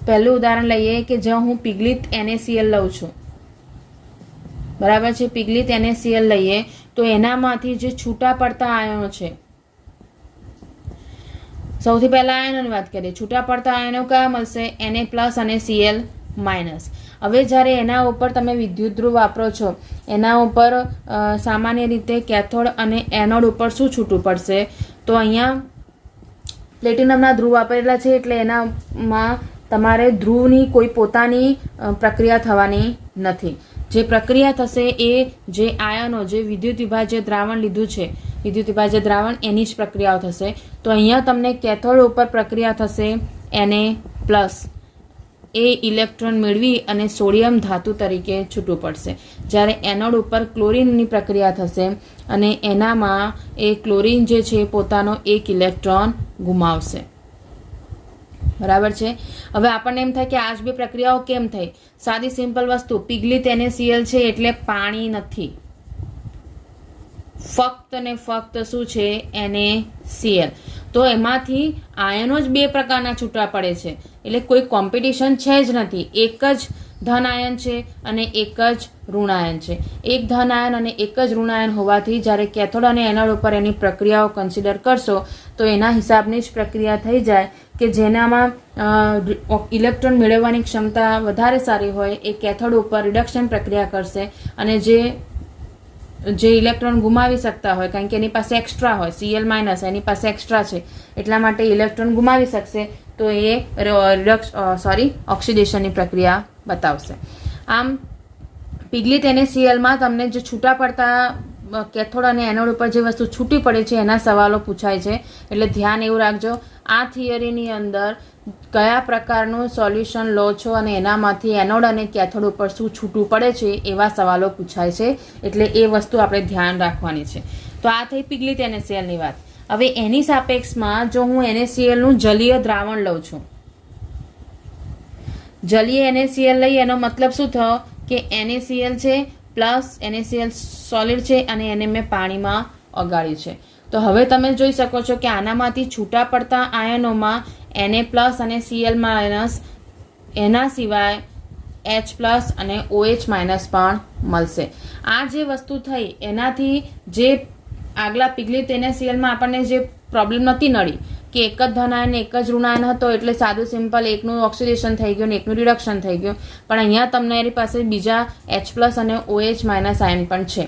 પહેલું ઉદાહરણ લઈએ કે જો હું પીગલિત NaCl લઉં છું, બરાબર છે, પીગલિત NaCl લઈએ તો એનામાંથી જે છૂટા પડતા આયનો છે, સૌથી પહેલા આયનોની વાત કરીએ. છૂટા પડતા આયનો કયા મળશે? Na+ અને Cl-. હવે જ્યારે એના ઉપર તમે વિદ્યુત ધ્રુવ વાપરો છો એના ઉપર સામાન્ય રીતે કેથોડ અને એનોડ ઉપર શું છૂટું પડશે? તો અહીંયા પ્લેટિનમના ધ્રુવ વાપરેલા છે એટલે એનામાં તમારે ધ્રુવની કોઈ પોતાની પ્રક્રિયા થવાની નથી. જે પ્રક્રિયા થશે એ જે આયનો જે વિદ્યુત વિભાજ્ય દ્રાવણ લીધું છે, વિદ્યુત વિભાજ્ય દ્રાવણ એની જ પ્રક્રિયાઓ થશે. તો અહીંયા તમને કેથોડ ઉપર પ્રક્રિયા થશે Na+, એ ઇલેક્ટ્રોન મેળવી અને સોડિયમ ધાતુ તરીકે છૂટું પડશે. જ્યારે એનોડ ઉપર ક્લોરીનની પ્રક્રિયા થશે અને એનામાં એ ક્લોરીન જે છે પોતાનો એક ઇલેક્ટ્રોન ગુમાવશે. બરાબર છે. હવે આપણને એમ થાય કે આ જ બે પ્રક્રિયાઓ કેમ થઈ? સાદી સિમ્પલ વસ્તુ, પીગલિત NaCl છે એટલે પાણી નથી, ફક્ત ને ફક્ત શું છે? NaCl. તો એમાંથી આયનો જ 2 પ્રકારના છૂટા પડે છે એટલે કોઈ કોમ્પિટિશન છે જ નથી. એક જ ધન આયન છે અને એક જ ઋણ આયન છે. એક ધન આયન અને એક જ ઋણ આયન હોવાથી જ્યારે કેથોડ અને એનોડ ઉપર એની પ્રક્રિયાઓ કન્સિડર કરશો તો એના હિસાબની જ પ્રક્રિયા થઈ જાય કે જેનામાં ઇલેક્ટ્રોન મેળવવાની ક્ષમતા વધારે સારી હોય એ કેથોડ ઉપર રિડક્શન પ્રક્રિયા કરશે અને જે ઇલેક્ટ્રોન ગુમાવી શકતા હોય કારણ કે એની પાસે એક્સ્ટ્રા હોય, Cl- એની પાસે એક્સ્ટ્રા છે એટલા માટે ઇલેક્ટ્રોન ગુમાવી શકશે તો એ ઓક્સિડેશનની પ્રક્રિયા બતાવશે. આમ પીગલિત NaClમાં તમને જે છૂટા પડતા કેથોડ અને એનોડ ઉપર જે વસ્તુ છૂટી પડે છે એના સવાલો પૂછાય છે એટલે ધ્યાન એવું રાખજો. આ થિયરીની અંદર કયા પ્રકારનું સોલ્યુશન લો છો અને એનામાંથી એનોડ અને કેથોડ ઉપર શું છૂટું પડે છે એવા સવાલો પૂછાય છે. એટલે એ વસ્તુ આપણે ધ્યાન રાખવાની છે. તો આ થઈ પિગલિત NaClની વાત. હવે એની સાપેક્ષમાં જો હું NaClનું જલીય દ્રાવણ લઉં છું, જલીય NaCl લઈ એનો મતલબ શું થયો કે NaCl છે પ્લસ NaCl સોલિડ છે અને એને મેં પાણીમાં ઓગાળ્યું છે. તો હવે તમે જોઈ શકો છો કે આનામાંથી છૂટા પડતા આયનોમાં Na પ્લસ અને Cl માઇનસ, એના સિવાય H પ્લસ અને OH માઇનસ પણ મળશે. આ જે વસ્તુ થઈ એનાથી જે આગલા પિગલિત NaClમાં આપણને જે પ્રોબ્લેમ નથી નડી કે એક જ ધન આયન એક જ ઋણ આયન હતો એટલે સાદું સિમ્પલ એકનું ઓક્સિડેશન થઈ ગયું ને એકનું રિડક્શન થઈ ગયું, પણ અહીંયા તમને એની પાસે બીજા H પ્લસ અને OH માઇનસ આયન પણ છે.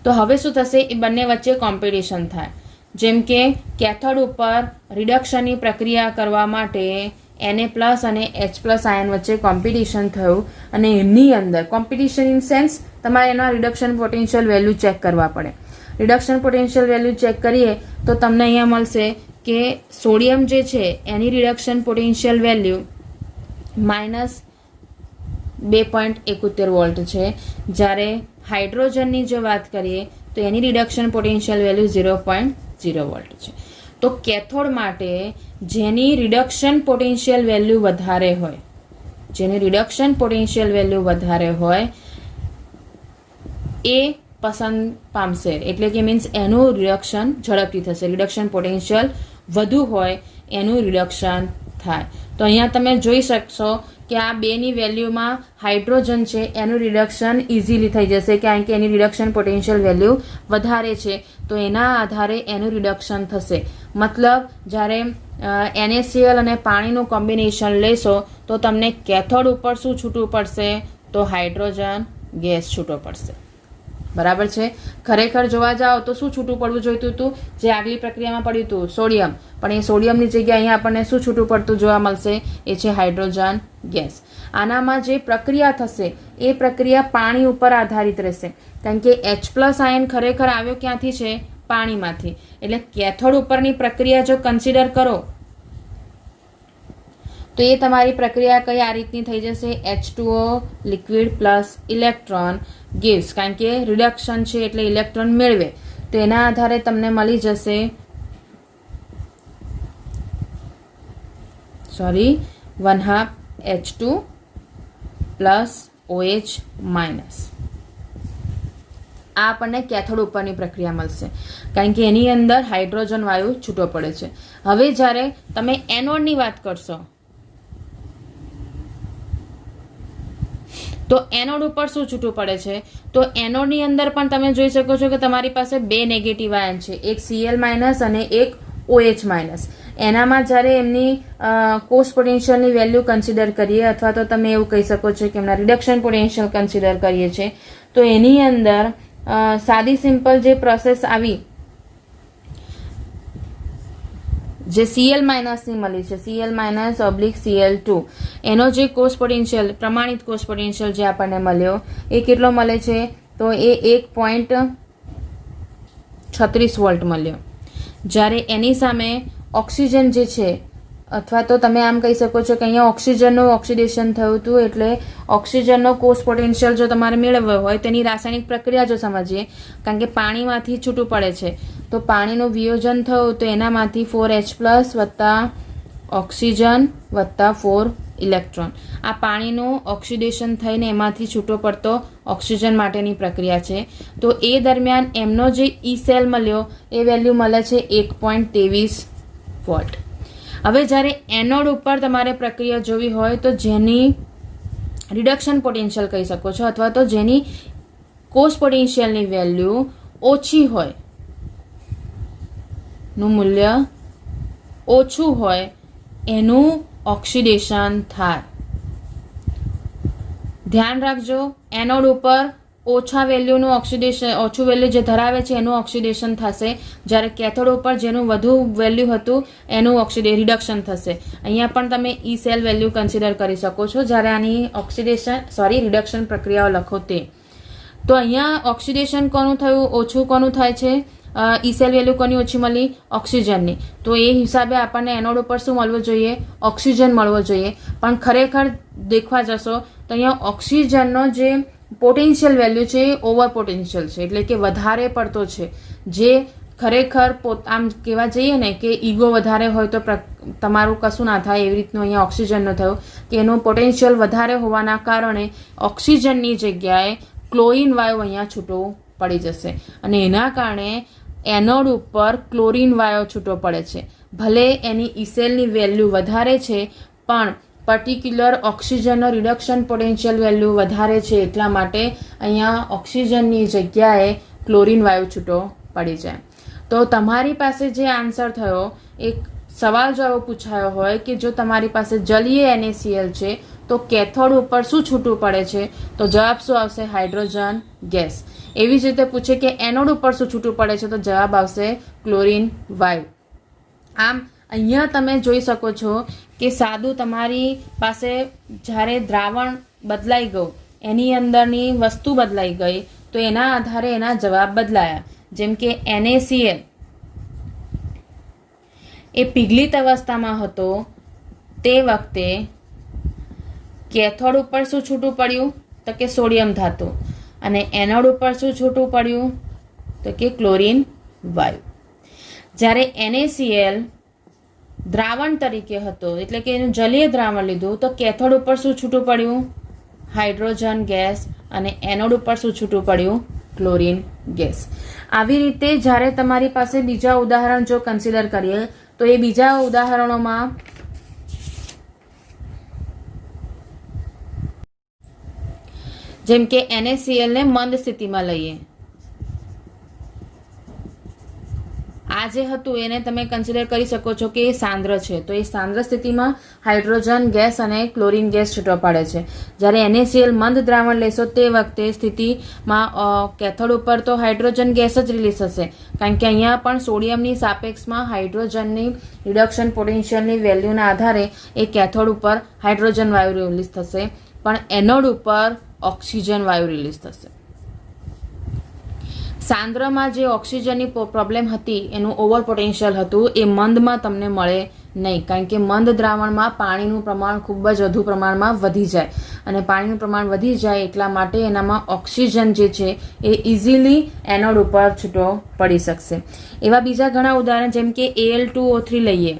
તો હવે શું થશે, એ બંને વચ્ચે કોમ્પિટિશન થાય. જેમ કે કેથોડ ઉપર રિડક્શનની પ્રક્રિયા કરવા માટે Na પ્લસ અને H પ્લસ આયન વચ્ચે કોમ્પિટિશન થયું અને એમની અંદર કોમ્પિટિશન ઇન સેન્સ તમારે એના રિડક્શન પોટેન્શિયલ વેલ્યુ ચેક કરવા પડે. રિડક્શન પોટેન્શિયલ વેલ્યુ ચેક કરીએ તો તમને અહીંયા મળશે કે સોડિયમ જે છે એની રિડક્શન પોટેન્શિયલ વેલ્યુ -2.71 વોલ્ટ છે, જ્યારે હાઇડ્રોજનની જો વાત કરીએ તો એની રિડક્શન પોટેન્શિયલ વેલ્યુ 0.0 વોલ્ટ છે. તો કેથોડ માટે જેની રિડક્શન પોટેન્શિયલ વેલ્યુ વધારે હોય, જેની રિડક્શન પોટેન્શિયલ વેલ્યુ વધારે હોય એ પસંદ પામશે. એટલે કે મીન્સ એનું રિડક્શન ઝડપથી થશે. રિડક્શન પોટેન્શિયલ વધુ હોય એનું રિડક્શન થાય. તો અહીંયા તમે જોઈ શકશો કે આ બેની વેલ્યુમાં હાઇડ્રોજન છે એનું રિડક્શન ઇઝીલી થઈ જશે, કારણ કે એની રિડક્શન પોટેન્શિયલ વેલ્યુ વધારે છે. તો એના આધારે એનું રિડક્શન થશે. મતલબ જ્યારે NaCl અને પાણીનું કોમ્બિનેશન લેશો તો તમને કેથોડ ઉપર શું છૂટું પડશે, તો હાઇડ્રોજન ગેસ છૂટો પડશે. બરાબર છે. ખરેખર જોવા જાઓ તો શું છૂટું પડવું જોઈતું હતું, જે આગલી પ્રક્રિયામાં પડ્યું હતું સોડિયમ, પણ એ સોડિયમની જગ્યાએ અહીંયા આપણને શું છૂટું પડતું જોવા મળશે, એ છે હાઇડ્રોજન ગેસ. આનામાં જે પ્રક્રિયા થશે એ પ્રક્રિયા પાણી ઉપર આધારિત રહેશે, કારણ કે H પ્લસ આયન ખરેખર આવ્યો ક્યાંથી છે, પાણીમાંથી. એટલે કેથોડ ઉપરની પ્રક્રિયા જો કન્સિડર કરો તો એ તમારી પ્રક્રિયા કઈ આ રીતની થઈ જશે, H2O liquid plus electron gives, કારણ કે રિડક્શન છે એટલે ઇલેક્ટ્રોન મેળવે. તો એના આધારે તમને મળી જશે 1/2 H2 પ્લસ OH માઇનસ. આ આપણને કેથોડ ઉપરની પ્રક્રિયા મળશે, કારણ કે એની અંદર હાઇડ્રોજન વાયુ છૂટો પડે છે. હવે જ્યારે તમે એનોડની વાત કરશો તો એનોડ ઉપર શું છૂટું પડે છે, તો એનોડની અંદર પણ તમે જોઈ શકો છો કે તમારી પાસે બે નેગેટિવ આયન છે, એક Cl માઇનસ અને એક OH માઇનસ. એનામાં જ્યારે એમની કોષ પોટેન્શિયલની વેલ્યુ કન્સિડર કરીએ અથવા તો તમે એવું કહી શકો છો કે એમના રિડક્શન પોટેન્શિયલ કન્સિડર કરીએ છીએ, તો એની અંદર સાદી સિમ્પલ જે પ્રોસેસ આવી જે Cl માઇનસની મળી છે, Cl માઇનસ ઓબ્લિક Cl2, એનો જે કોષ પોટેન્શિયલ પ્રમાણિત કોષ પોટેન્શિયલ જે આપણને મળ્યો એ કેટલો મળે છે, તો એ 1.36 વોલ્ટ મળ્યો. જ્યારે એની સામે ઓક્સિજન જે છે, અથવા તો તમે આમ કહી શકો છો કે અહીંયા ઓક્સિજનનું ઓક્સિડેશન થયું હતું, એટલે ઓક્સિજનનો કોષ પોટેન્શિયલ જો તમારે મેળવવો હોય તેની રાસાયણિક પ્રક્રિયા જો સમજીએ, કારણ કે પાણીમાંથી છૂટું પડે છે, તો પાણીનું વિયોજન થયું તો એનામાંથી 4H પ્લસ વત્તા ઓક્સિજન વત્તા 4 ઇલેક્ટ્રોન. આ પાણીનું ઓક્સિડેશન થઈને એમાંથી છૂટો પડતો ઓક્સિજન માટેની પ્રક્રિયા છે. તો એ દરમિયાન એમનો જે ઈ સેલ મળ્યો એ વેલ્યુ મળે છે 1.23 વોલ્ટ. હવે જ્યારે એનોડ ઉપર તમારે પ્રક્રિયા જોવી હોય તો જેની રિડક્શન પોટેન્શિયલ કહી શકો છો અથવા તો જેની કોષ પોટેન્શિયલની વેલ્યુ ઓછી હોય, નું મૂલ્ય ઓછું હોય, એનું ઓક્સિડેશન થાય. ધ્યાન રાખજો, એનોડ ઉપર ઓછા વેલ્યુનું ઓક્સિડેશન, ઓછું વેલ્યુ જે ધરાવે છે એનું ઓક્સિડેશન થશે, જ્યારે કેથોડ ઉપર જેનું વધુ વેલ્યુ હતું એનું રિડક્શન થશે. અહીંયા પણ તમે ઈ સેલ વેલ્યુ કન્સિડર કરી શકો છો જ્યારે આની રિડક્શન પ્રક્રિયાઓ લખો તે. તો અહીંયા ઓક્સિડેશન કોનું થયું, ઓછું કોનું થાય છે, ઈ સેલ વેલ્યુ કોની ઓછી મળી? ઓક્સિજનની. તો એ હિસાબે આપણને એનોડ ઉપર શું મળવું જોઈએ? ઓક્સિજન મળવો જોઈએ. પણ ખરેખર દેખવા જશો તો અહીંયા ઓક્સિજનનો જે પોટેન્શિયલ વેલ્યુ છે એ ઓવર પોટેન્શિયલ છે, એટલે કે વધારે પડતો છે. જે ખરેખર આમ કહેવા જઈએ ને કે ઈગો વધારે હોય તો તમારું કશું ના થાય, એવી રીતનું અહીંયા ઓક્સિજનનું થયું કે એનું પોટેન્શિયલ વધારે હોવાના કારણે ઓક્સિજનની જગ્યાએ ક્લોરીન વાયુ અહીંયા છૂટો પડી જશે અને એના કારણે એનોડ ઉપર ક્લોરીન વાયુ છૂટો પડે છે. ભલે એની ઈસેલની વેલ્યુ વધારે છે પણ પર્ટિક્યુલર ઓક્સિજનનો રિડક્શન પોટેન્શિયલ વેલ્યુ વધારે છે, એટલા માટે અહીંયા ઓક્સિજનની જગ્યાએ ક્લોરીન વાયુ છૂટો પડી જાય. તો તમારી પાસે જે આન્સર થયો, એક સવાલ જો એવો પૂછાયો હોય કે જો તમારી પાસે જલીય NaCl છે તો કેથોડ ઉપર શું છૂટું પડે છે, તો જવાબ શું આવશે? Hydrogen gas. એવી જ રીતે પૂછે કે એનોડ ઉપર શું છૂટું પડે છે, તો જવાબ આવશે ક્લોરીન વાયુ. આમ અહીંયા તમે જોઈ શકો છો કે સાદું તમારી પાસે જ્યારે દ્રાવણ બદલાઈ ગયું, એની અંદરની વસ્તુ બદલાઈ ગઈ, તો એના આધારે એના જવાબ બદલાયા. જેમ કે NaCl એ પીગલિત અવસ્થામાં હતો તે વખતે કેથોડ ઉપર શું છૂટું પડ્યું, તો કે સોડિયમ ધાતુ, અને એનોડ ઉપર શું છૂટું પડ્યું, તો કે ક્લોરીન વાયુ. જ્યારે NaCl દ્રાવણ તરીકે હતો, એટલે કે એનું જલીય દ્રાવણ લીધું, તો કેથોડ ઉપર શું છૂટું પડ્યું? હાઇડ્રોજન ગેસ, અને એનોડ ઉપર શું છૂટું પડ્યું? Chlorine gas. આવી રીતે જ્યારે તમારી પાસે બીજા ઉદાહરણ જો કન્સિડર કરીએ તો એ બીજા ઉદાહરણોમાં જેમ કે NaCl ને મંદ સ્થિતિમાં લઈએ, આ જે હતું એને તમે કન્સિડર કરી શકો છો કે એ સાંદ્ર છે, તો એ સાંદ્ર સ્થિતિમાં હાઇડ્રોજન ગેસ અને ક્લોરીન ગેસ છૂટો પાડે છે. જ્યારે NaCl મંદ દ્રાવણ લેશો તે વખતે સ્થિતિમાં કેથોડ ઉપર તો હાઇડ્રોજન ગેસ જ રિલીઝ થશે, કારણ કે અહીંયા પણ સોડિયમની સાપેક્ષમાં હાઇડ્રોજનની રિડક્શન પોટેન્શિયલની વેલ્યુના આધારે એ કેથોડ ઉપર હાઇડ્રોજન વાયુ રિલીઝ થશે, પણ એનોડ ઉપર ઓક્સિજન વાયુ રિલીઝ થશે. સાંદ્રમાં જે ઓક્સિજનની પ્રોબ્લેમ હતી, એનું ઓવર પોટેન્શિયલ હતું, એ મંદમાં તમને મળે નહીં, કારણ કે મંદ દ્રાવણમાં પાણીનું પ્રમાણ ખૂબ જ વધુ પ્રમાણમાં વધી જાય, અને પાણીનું પ્રમાણ વધી જાય એટલા માટે એનામાં ઓક્સિજન જે છે એ ઇઝીલી એનોડ ઉપર છૂટો પડી શકશે. એવા બીજા ઘણા ઉદાહરણ જેમ કે Al2O3 લઈએ.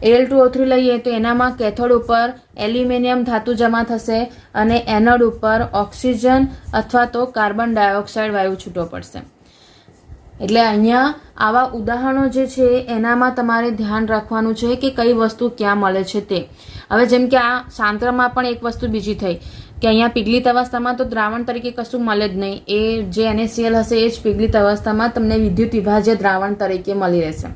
Al2O3 લઈએ તો એનામાં કેથોડ ઉપર એલ્યુમિનિયમ ધાતુ જમા થશે અને એનોડ ઉપર ઓક્સિજન અથવા તો કાર્બન ડાયોક્સાઇડ વાયુ છૂટો પડશે. એટલે અહીંયા આવા ઉદાહરણો જે છે એનામાં તમારે ધ્યાન રાખવાનું છે કે કઈ વસ્તુ ક્યાં મળે છે તે. હવે જેમ કે આ સાંદ્રમાં પણ એક વસ્તુ બીજી થઈ કે અહીંયા પીગલિત અવસ્થામાં તો દ્રાવણ તરીકે કશું મળે જ નહીં, એ જે NaCl હશે એ જ પીગલિત અવસ્થામાં તમને વિદ્યુત વિભાજ્ય દ્રાવણ તરીકે મળી રહેશે.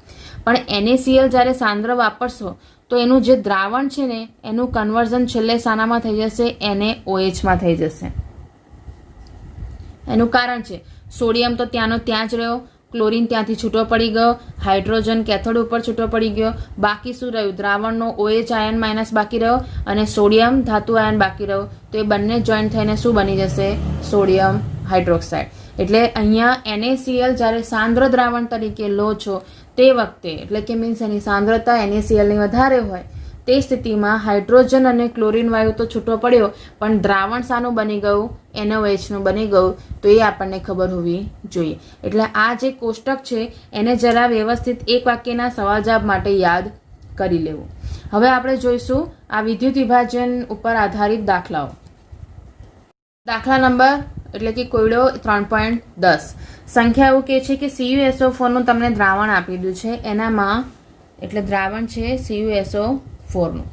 પણ NaCl જ્યારે સાંદ્ર વાપરશો તો એનું જે દ્રાવણ છે ને એનું કન્વર્ઝન છેલ્લે શાનામાં થઈ જશે? NaOH માં થઈ જશે. એનું કારણ છે સોડિયમ તો ત્યાંનો ત્યાં જ રહ્યો, ક્લોરીન ત્યાંથી છૂટો પડી ગયો, હાઇડ્રોજન કેથોડ ઉપર છૂટો પડી ગયો, બાકી શું રહ્યું? દ્રાવણનો OH આયન માઇનસ બાકી રહ્યો અને સોડિયમ ધાતુ આયન બાકી રહ્યો. તો એ બંને જોઈન્ટ થઈને શું બની જશે? Sodium hydroxide. એટલે અહીંયા NaCl જ્યારે સાંદ્ર દ્રાવણ તરીકે લો છો તે વખતે, એટલે કે મીન્સ એની સાંદ્રતા NaCl ની વધારે હોય તે સ્થિતિમાં હાઇડ્રોજન અને ક્લોરીન વાયુ તો છૂટો પડ્યો, પણ દ્રાવણ શાનું બની ગયું? NaOH નું બની ગયું. તો એ આપણને ખબર હોવી જોઈએ. એટલે આ જે કોષ્ટક છે એને જરા વ્યવસ્થિત એક વાક્યના સવાલ જવાબ માટે યાદ કરી લેવું. હવે આપણે જોઈશું આ વિદ્યુત વિભાજન ઉપર આધારિત દાખલાઓ. દાખલા નંબર એટલે કે કોયડો 3.10. સંખ્યા એવું કહે છે કે CuSO4 નું તમને દ્રાવણ આપી દીધું છે, એનામાં એટલે દ્રાવણ છે CuSO4 નું.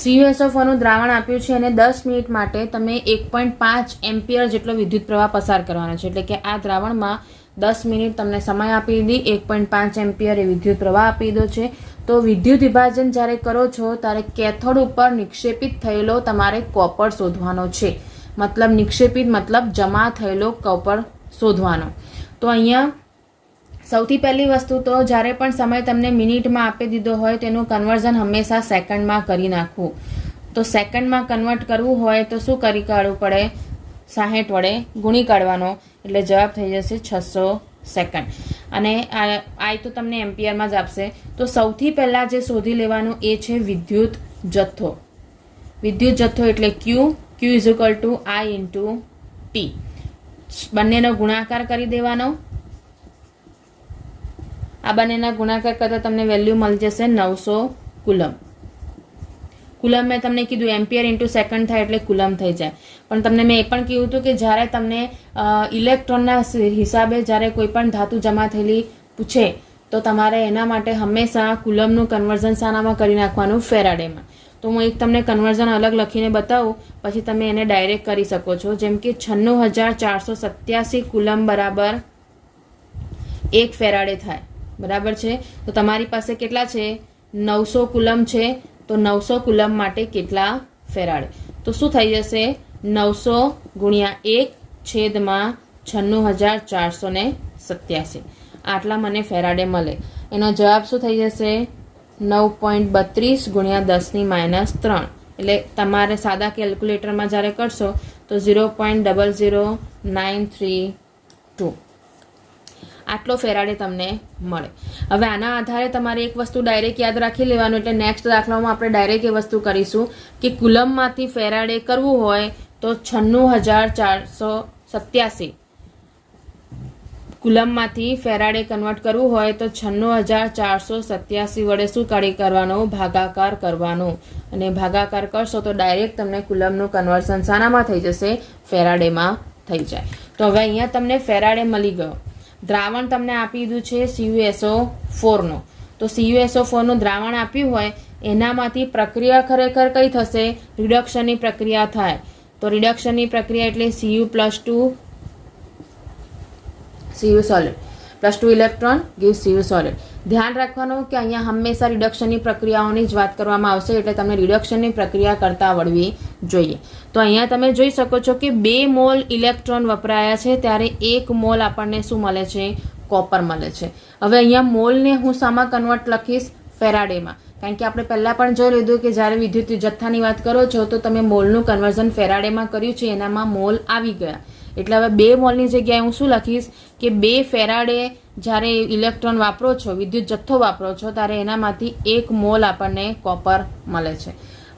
CuSO4 નું દ્રાવણ આપ્યું છે અને 10 મિનિટ માટે તમે 1.5 એમ્પિયર જેટલો વિદ્યુત પ્રવાહ પસાર કરવાનો છે. એટલે કે આ દ્રાવણમાં 10 મિનિટ તમને સમય આપી દીધી, 1.5 એમ્પિયર એ વિદ્યુત પ્રવાહ આપી દીધો છે. તો વિદ્યુત વિભાજન જ્યારે કરો છો ત્યારે કેથોડ ઉપર નિક્ષેપિત થયેલો તમારે કોપર શોધવાનો છે. મતલબ નિક્ષેપિત મતલબ જમા થયેલો કોપર શોધવાનો. તો અહીંયા સૌથી પહેલી વસ્તુ તો જ્યારે પણ સમય તમને મિનિટમાં આપી દીધો હોય તેનું કન્વર્ઝન હંમેશા સેકન્ડમાં કરી નાખવું. તો સેકન્ડમાં કન્વર્ટ કરવું હોય તો શું કરી કાઢવું પડે? 60 વડે ગુણી કાઢવાનો. એટલે જવાબ થઈ જશે 600 સેકન્ડ. અને આ તો તમને એમ્પિયરમાં જ આપશે. તો સૌથી પહેલાં જે શોધી લેવાનું એ છે વિદ્યુત જથ્થો. વિદ્યુત જથ્થો એટલે Q is equal to I into T. બંનેનો ગુણાકાર કરી દેવાનો. આ બંનેના ગુણાકાર કરતાં તમને વેલ્યુ મળી જશે 900 કુલમ. કુલમ મેં તમને કીધું એમ્પિયર ઇન્ટુ સેકન્ડ થાય એટલે કુલમ થઈ જાય. પણ તમને મેં એ પણ કીધું હતું કે જ્યારે તમને ઇલેક્ટ્રોનના હિસાબે જ્યારે કોઈ પણ ધાતુ જમા થયેલી પૂછે તો તમારે એના માટે હંમેશા કુલમનું કન્વર્ઝન શાનામાં કરી નાખવાનું? ફેરાડેમાં. તો હું એક તમને કન્વર્ઝન અલગ લખીને બતાવું, પછી તમે એને ડાયરેક્ટ કરી શકો છો. જેમ કે 96,487 કુલમ બરાબર 1 ફેરાડે થાય. બરાબર છે. તો તમારી પાસે કેટલા છે? 900 કુલમ છે. તો 900 કુલમ માટે કેટલા ફેરાડે? તો શું થઈ જશે? 900 ગુણ્યા 1 છેદમાં 96,487. આટલા મને ફેરાડે મળે. એનો જવાબ શું થઈ જશે? 9.32 ગુણ્યા 10⁻3. એટલે તમારે સાદા કેલ્ક્યુલેટરમાં જ્યારે કરશો તો 0.00932 આટલો ફેરાડે તમને મળે. હવે આના આધારે તમારે એક વસ્તુ ડાયરેક્ટ યાદ રાખી લેવાનું. એટલે નેક્સ્ટ દાખલામાં આપણે ડાયરેક્ટ એ વસ્તુ કરીશું કે કુલમમાંથી ફેરાડે કરવું હોય તો 96,487 કુલમમાંથી ફેરાડે કન્વર્ટ કરવું હોય તો 96,487 વડે શું કરવાનું? ભાગાકાર કરવાનો. અને ભાગાકાર કરશો તો ડાયરેક્ટ તમને કુલમનું કન્વર્ઝન શાનામાં થઈ જશે? ફેરાડેમાં થઈ જાય. તો હવે અહીંયા તમને ફેરાડે મળી ગયો. દ્રાવણ તમને આપી દીધું છે CuSO4 નો. તો CuSO4 નું દ્રાવણ આપ્યું હોય એનામાંથી પ્રક્રિયા ખરેખર કઈ થશે? રિડક્શનની પ્રક્રિયા થાય. તો રિડક્શનની પ્રક્રિયા એટલે Cu+2 Cu solid +2 electron give Cu solid. ધ્યાન રાખવાનું કે અહીંયા હંમેશા રિડક્શનની પ્રક્રિયાઓની જ વાત કરવામાં આવશે. એટલે તમને રિડક્શનની પ્રક્રિયા કરતા આવડવી જોઈએ. તો અહીંયા તમે જોઈ શકો છો કે 2 મોલ ઇલેક્ટ્રોન વપરાયા છે ત્યારે 1 મોલ આપણને શું મળે છે? કોપર મળે છે. હવે અહીંયા મોલને હું શામાં કન્વર્ટ લખીશ? ફેરાડેમાં. કારણ કે આપણે પહેલાં પણ જોઈ લીધું કે જ્યારે વિદ્યુત જથ્થાની વાત કરો છો તો તમે મોલનું કન્વર્ઝન ફેરાડેમાં કર્યું છે, એનામાં મોલ આવી ગયા. એટલે હવે 2 મોલની જગ્યાએ હું શું લખીશ કે 2 ફેરાડે જ્યારે ઇલેક્ટ્રોન વાપરો છો, વિદ્યુત જથ્થો વાપરો છો, ત્યારે એનામાંથી 1 મોલ આપણને કોપર મળે છે.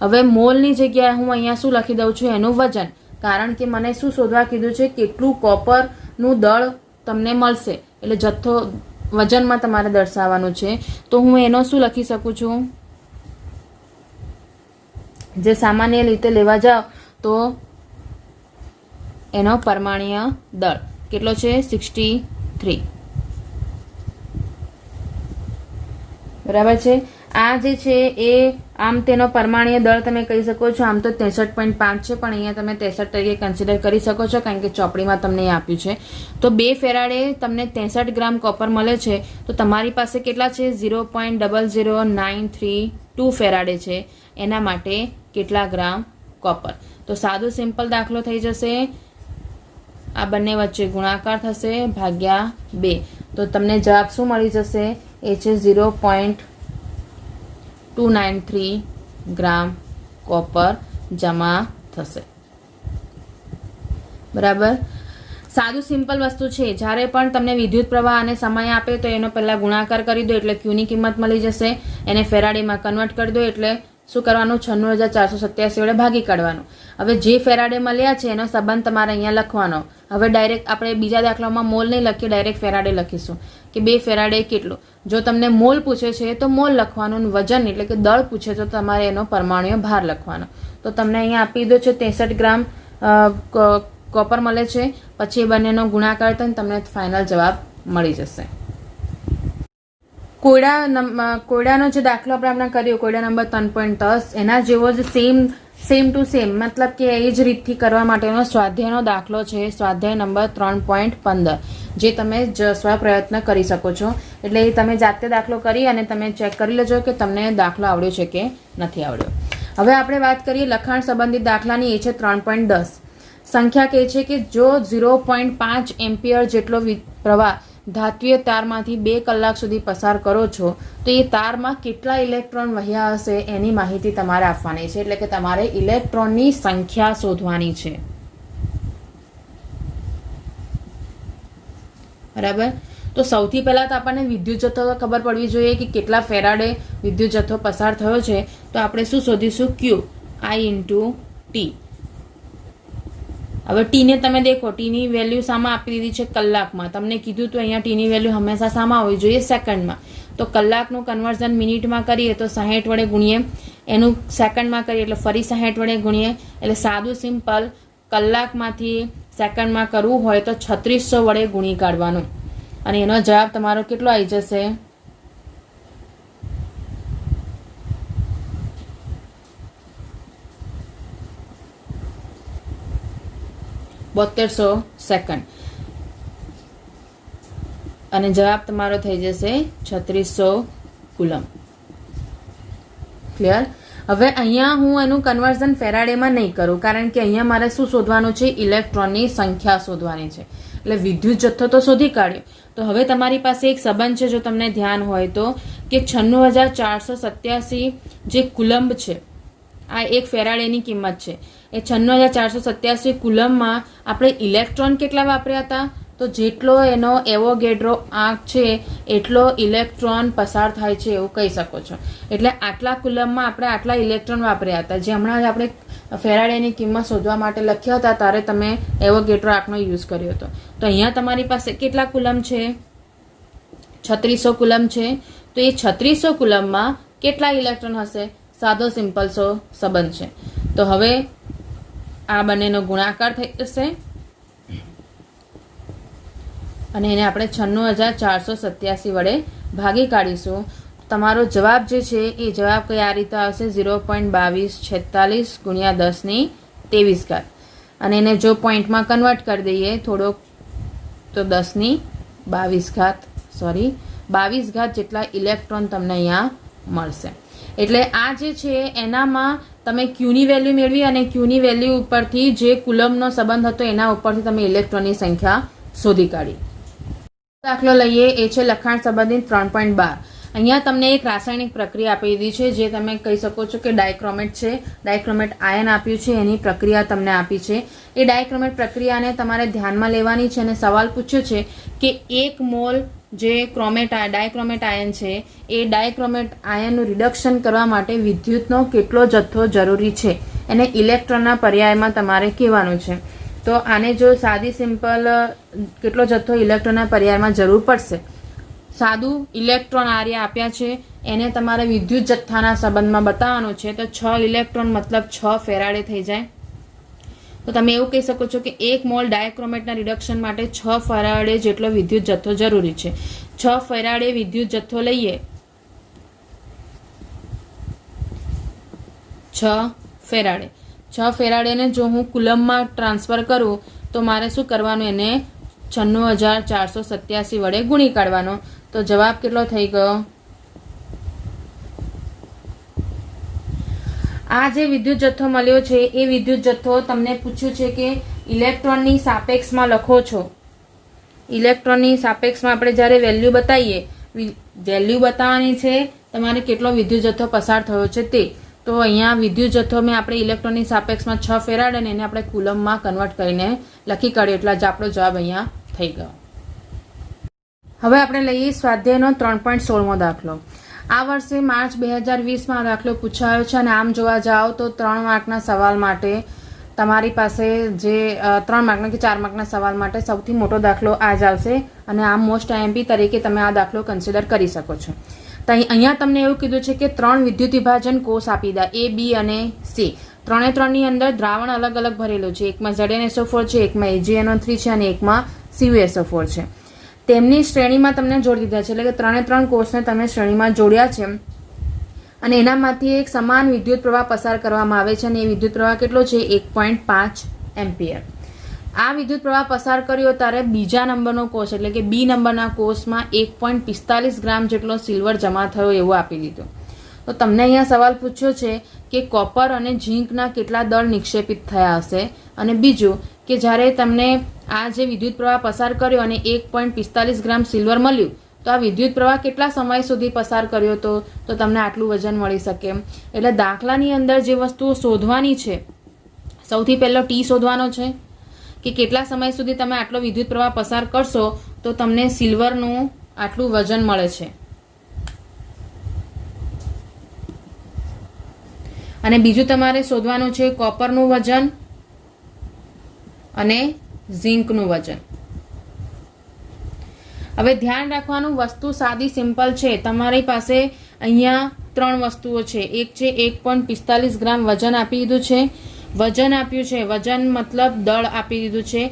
હવે મોલની જગ્યાએ હું અહીંયા શું લખી દઉં છું? એનું વજન. કારણ કે મને શું શોધવા કીધું છે? કેટલું કોપરનું દળ તમને મળશે. એટલે જથ્થો વજનમાં તમારે દર્શાવવાનું છે. તો હું એનો શું લખી શકું છું? જે સામાન્ય રીતે લેવા જાઓ તો એનો પરમાણ્વીય દળ કેટલો છે? 63. બરાબર છે. આ જે છે એ આમ તેનો પરમાણ્વીય દળ તમે કહી શકો છો. આમ તો 63.5 છે, પણ અહીંયા તમે 63 તરીકે કન્સિડર કરી શકો છો કારણ કે ચોપડીમાં તમને આપ્યું છે. તો 2 ફેરાડે તમને 63 ગ્રામ કોપર મળે છે. તો તમારી પાસે કેટલા છે? 0.00932 ફેરાડે છે. એના માટે કેટલા ગ્રામ કોપર? તો સાદું સિમ્પલ દાખલો થઈ જશે. આ બંને વચ્ચે ગુણાકાર થશે ભાગ્યા 2. તો તમને જવાબ શું મળી જશે? એ છે 0.293 ગ્રામ કોપર જમા થશે. બરાબર. સાદું સિમ્પલ વસ્તુ છે. જ્યારે પણ તમને વિદ્યુત પ્રવાહ અને સમય આપે તો એનો પહેલાં ગુણાકાર કરી દો એટલે ક્યુની કિંમત મળી જશે. એને ફેરાડેમાં કન્વર્ટ કરી દો એટલે શું કરવાનું? 96,487 વડે ભાગી કાઢવાનું. હવે જે ફેરાડે મળ્યા છે એનો સંબંધ તમારે અહીંયા લખવાનો. હવે ડાયરેક્ટ આપણે બીજા દાખલામાં મોલ નહીં લખીએ, ડાયરેક્ટ ફેરાડે લખીશું કે 2 ફેરાડે કેટલું. જો તમને મોલ પૂછે છે તો મોલ લખવાનું. વજન એટલે કે દળ પૂછે તો તમારે એનો પરમાણ્વીય ભાર લખવાનો. તો તમને અહીંયા આપી દીધો છે 63 ગ્રામ કોપર મળે છે. પછી એ બંનેનો ગુણાકાર થઈને તમને ફાઇનલ જવાબ મળી જશે. કોયડાનો જે દાખલો આપણે કર્યો, કોયડા નંબર 3.10, એના જેવો જ સેમ ટુ સેમ મતલબ કે એ જ રીતથી કરવા માટેનો સ્વાધ્યાયનો દાખલો છે. સ્વાધ્યાય નંબર 3.15 જે તમે સ્વપ્રયત્ન કરી શકો છો. એટલે એ તમે જાતે દાખલો કરી અને તમે ચેક કરી લેજો કે તમને દાખલો આવડ્યો છે કે નથી આવડ્યો. હવે આપણે વાત કરીએ લખાણ સંબંધિત દાખલાની. એ છે 3.10. સંખ્યા કહે છે કે જો 0.5 એમ્પિયર જેટલો પ્રવાહ ધાત્વીય તારમાંથી 2 કલાક સુધી પસાર કરો છો તો એ તારમાં કેટલા ઇલેક્ટ્રોન વહ્યા હશે એની માહિતી તમારે આપવાની છે. એટલે કે તમારે ઇલેક્ટ્રોનની સંખ્યા શોધવાની છે. બરાબર. તો સૌથી પહેલાં તો આપણને વિદ્યુત જથ્થો ખબર પડવી જોઈએ કે કેટલા ફેરાડે વિદ્યુત જથ્થો પસાર થયો છે. તો આપણે શું શોધીશું? Q I into T. હવે ટીને તમે દેખો, ટીની વેલ્યુ શામાં આપી દીધી છે? કલાકમાં. તમને કીધું તો અહીંયા ટીની વેલ્યુ હંમેશા શામાં હોવી જોઈએ? સેકન્ડમાં. તો કલાકનું કન્વર્ઝન મિનિટમાં કરીએ તો 60 વડે ગુણીએ, એનું સેકન્ડમાં કરીએ એટલે ફરી 60 વડે ગુણીએ, એટલે સાદું સિમ્પલ કલાકમાંથી સેકન્ડમાં કરવું હોય તો 3600 વડે ગુણી કાઢવાનું. અને એનો જવાબ તમારો કેટલો આવી જશે? 7200 સેકન્ડ. અને જવાબ તમારો થઈ જશે 3600 કુલમ. ક્લિયર? હવે અહીંયા હું એનું કન્વર્ઝન ફેરાડેમાં નહીં કરું, કારણ કે અહીંયા મારે શું શોધવાનું છે? ઇલેક્ટ્રોનની સંખ્યા શોધવાની છે. એટલે વિદ્યુત જથ્થો તો શોધી કાઢ્યો. તો હવે તમારી પાસે એક સંબંધ છે, જો તમને ધ્યાન હોય તો, કે 96487 જે કુલંબ છે, આ એક ફેરાડેની કિંમત છે. એ 96487 કુલમમાં આપણે ઇલેક્ટ્રોન કેટલા વાપર્યા હતા? તો જેટલો એનો એવોગેડ્રો આંક છે એટલો ઇલેક્ટ્રોન પસાર થાય છે એવું કહી શકો છો. એટલે આટલા કુલમમાં આપણે આટલા ઇલેક્ટ્રોન વાપર્યા હતા. જે હમણાં જ આપણે ફેરાડેની કિંમત શોધવા માટે લખ્યા હતા ત્યારે તમે એવોગેડ્રો આંકનો યુઝ કર્યો હતો. તો અહીંયા તમારી પાસે કેટલા કુલમ છે? 3600 કુલમ છે. તો એ 3600 કુલમમાં કેટલા ઇલેક્ટ્રોન હશે? સાદો સિમ્પલ સંબંધ છે. તો હવે આ બંનેનો ગુણાકાર થઈ જશે અને એને આપણે 96487 વડે ભાગી કાઢીશું. તમારો જવાબ જે છે એ જવાબ કઈ આ રીતે આવશે? 0.2246 ગુણ્યા 10⁻23. અને એને જો પોઈન્ટમાં કન્વર્ટ કરી દઈએ થોડોક, તો 10⁻22 જેટલા ઇલેક્ટ્રોન તમને અહીંયા મળશે. એટલે આ જે છે એનામાં તમે ક્યુની વેલ્યુ મેળવી અને ક્યુની વેલ્યુ ઉપરથી જે કુલમનો સંબંધ હતો એના ઉપરથી તમે ઇલેક્ટ્રોનની સંખ્યા શોધી કાઢી. દાખલો લઈએ, એ છે લખાણ સંબંધિત 3.12. અહીંયા તમને એક રાસાયણિક પ્રક્રિયા આપી દીધી છે, જે તમે કહી શકો છો કે ડાયક્રોમેટ છે. ડાયક્રોમેટ આયન આપ્યું છે, એની પ્રક્રિયા તમને આપી છે. એ ડાયક્રોમેટ પ્રક્રિયાને તમારે ધ્યાનમાં લેવાની છે અને સવાલ પૂછ્યો છે કે 1 મોલ જે ડાયક્રોમેટ આયન છે એ ડાયક્રોમેટ આયનનું રિડક્શન કરવા માટે વિદ્યુતનો કેટલો જથ્થો જરૂરી છે એને ઇલેક્ટ્રોનના પર્યાયમાં તમારે કહેવાનું છે. તો આને જો સાદી સિમ્પલ કેટલો જથ્થો ઇલેક્ટ્રોનના પર્યાયમાં જરૂર પડશે, સાદું ઇલેક્ટ્રોન આર્ય આપ્યા છે એને તમારે વિદ્યુત જથ્થાના સંબંધમાં બતાવવાનું છે. તો 6 ઇલેક્ટ્રોન મતલબ 6 ફેરાડે થઈ જાય. તો તમે એવું કહી શકો છો કે 1 મોલ ડાયક્રોમેટના રિડક્શન માટે 6 ફેરાડે જેટલો વિદ્યુત જથ્થો જરૂરી છે. 6 ફેરાડે વિદ્યુત જથ્થો લઈએ, 6 ફેરાડેને જો હું કુલમમાં ટ્રાન્સફર કરું તો મારે શું કરવાનું? એને 96487 વડે ગુણી કાઢવાનો. તો જવાબ કેટલો થઈ ગયો? આ જે વિદ્યુત જથ્થો મળ્યો છે એ વિદ્યુત જથ્થો તમને પૂછ્યું છે કે ઇલેક્ટ્રોનની સાપેક્ષમાં લખો છો. ઇલેક્ટ્રોનની સાપેક્ષમાં આપણે જ્યારે વેલ્યુ બતાવીએ, વેલ્યુ બતાવવાની છે તમારે કેટલો વિદ્યુત જથ્થો પસાર થયો છે તે. તો અહીંયા વિદ્યુત જથ્થો મેં આપણે ઇલેક્ટ્રોનની સાપેક્ષમાં 6 ફેરાડ અને એને આપણે કુલમમાં કન્વર્ટ કરીને લખી કાઢ્યો, એટલે જ આપણો જવાબ અહીંયા થઈ ગયો. હવે આપણે લઈએ સ્વાધ્યાયનો 3.16મો દાખલો. આ વર્ષે માર્ચ 2020માં આ દાખલો પૂછાયો છે અને આમ જોવા જાઓ તો 3 માર્કના સવાલ માટે તમારી પાસે જે 3 માર્કના કે 4 માર્કના સવાલ માટે સૌથી મોટો દાખલો આ જ આવશે અને આમ મોસ્ટ આઈએમપી તરીકે તમે આ દાખલો કન્સિડર કરી શકો છો. તો અહીંયા તમને એવું કીધું છે કે 3 વિદ્યુત વિભાજન કોષ આપી દા, A, B અને C. 3ની અંદર દ્રાવણ અલગ અલગ ભરેલું છે. એકમાં ZnSO4 છે, એકમાં AgNO3 છે અને એકમાં CuSO4 છે. તેમની શ્રેણીમાં તમને જોડી દીધા છે, એટલે કે 3 કોષને તમે શ્રેણીમાં જોડ્યા છે અને એનામાંથી એક સમાન વિદ્યુત પ્રવાહ પસાર કરવામાં આવે છે અને એ વિદ્યુત પ્રવાહ કેટલો છે? 1.5 એમ્પિયર. આ વિદ્યુત પ્રવાહ પસાર કર્યો ત્યારે બીજા નંબરનો કોષ એટલે કે B નંબરના કોષમાં 1.45 ગ્રામ જેટલો સિલ્વર જમા થયો એવું આપી દીધું. તો તમને અહીંયા સવાલ પૂછ્યો છે કે કોપર અને ઝીંકના કેટલા દળ નિક્ષેપિત થયા હશે, અને બીજું કે જ્યારે તમને આ જે વિદ્યુત પ્રવાહ પસાર કર્યો અને 1.45 ગ્રામ સિલ્વર મળ્યું તો આ વિદ્યુત પ્રવાહ કેટલા સમય સુધી પસાર કર્યો તો તમને આટલું વજન મળી શકે. એટલે દાખલાની અંદર જે વસ્તુઓ શોધવાની છે, સૌથી પહેલો T શોધવાનો છે કે કેટલા સમય સુધી તમે આટલો વિદ્યુત પ્રવાહ પસાર કરશો તો તમને સિલ્વરનું આટલું વજન મળે છે. અને બીજું તમારે શોધવાનું છે કોપરનું વજન અને ઝીંકનું વજન. હવે ધ્યાન રાખવાનું, વસ્તુ સાદી સિમ્પલ છે. તમારી પાસે અહીંયા 3 વસ્તુઓ છે. એક છે 1.45 ગ્રામ વજન આપી દીધું છે. વજન આપ્યું છે, વજન મતલબ દળ આપી દીધું છે.